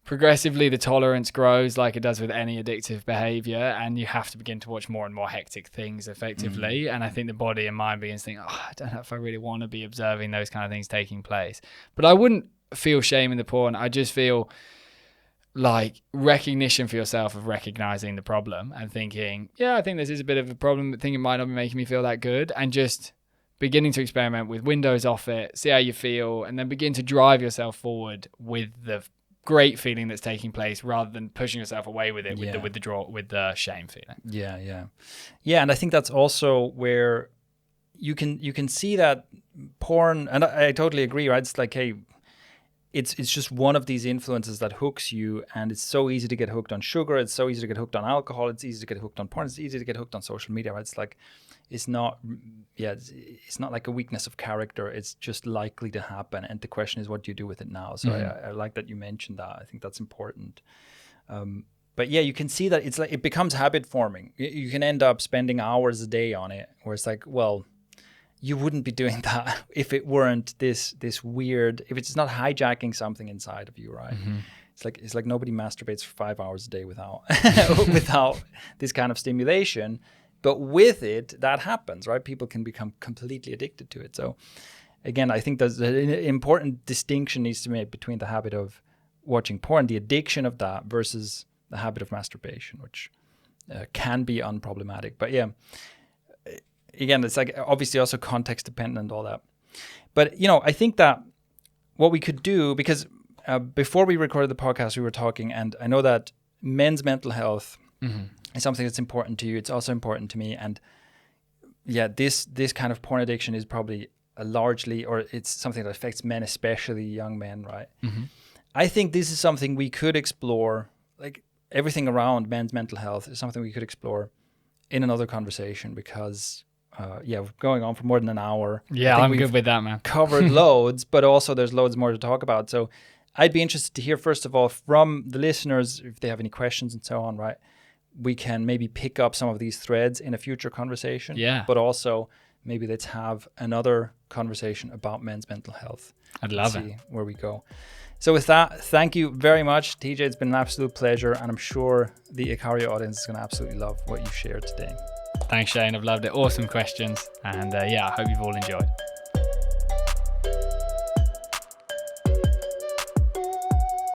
progressively the tolerance grows like it does with any addictive behavior, and you have to begin to watch more and more hectic things effectively. And I think the body and mind begins to think, I don't know if I really want to be observing those kind of things taking place. But I wouldn't feel shame in the porn. I just feel like recognition for yourself of recognizing the problem and thinking, yeah, I think this is a bit of a problem, but think it might not be making me feel that good, and just beginning to experiment with windows off it, see how you feel, and then begin to drive yourself forward with the great feeling that's taking place, rather than pushing yourself away with it with the shame feeling. Yeah. And I think that's also where you can see that porn, and I totally agree, right? It's like, hey, it's just one of these influences that hooks you, and it's so easy to get hooked on sugar. It's so easy to get hooked on alcohol. It's easy to get hooked on porn. It's easy to get hooked on social media, right? It's like, it's not like a weakness of character. It's just likely to happen. And the question is, what do you do with it now? So I like that you mentioned that. I think that's important. But yeah, you can see that it's like, it becomes habit forming. You can end up spending hours a day on it, where it's like, well, you wouldn't be doing that if it weren't this weird, if it's not hijacking something inside of you, right? It's like nobody masturbates for 5 hours a day without without this kind of stimulation. But with it, that happens, right? People can become completely addicted to it. So again, I think there's an important distinction needs to be made between the habit of watching porn, the addiction of that, versus the habit of masturbation, which can be unproblematic. But yeah, again, it's like obviously also context dependent and all that. But, I think that what we could do, because before we recorded the podcast, we were talking, and I know that men's mental health is something that's important to you. It's also important to me. And yeah, this kind of porn addiction is probably it's something that affects men, especially young men, right? I think this is something we could explore, like everything around men's mental health is something we could explore in another conversation, because we're going on for more than an hour. Yeah, I'm good with that, man. Covered loads, but also there's loads more to talk about. So I'd be interested to hear, first of all, from the listeners, if they have any questions and so on, right? We can maybe pick up some of these threads in a future conversation. Yeah. But also maybe let's have another conversation about men's mental health. I'd love it. See where we go. So with that, thank you very much, TJ. It's been an absolute pleasure, and I'm sure the ikario audience is going to absolutely love what you shared today. Thanks, Shane. I've loved it. Awesome questions. And I hope you've all enjoyed.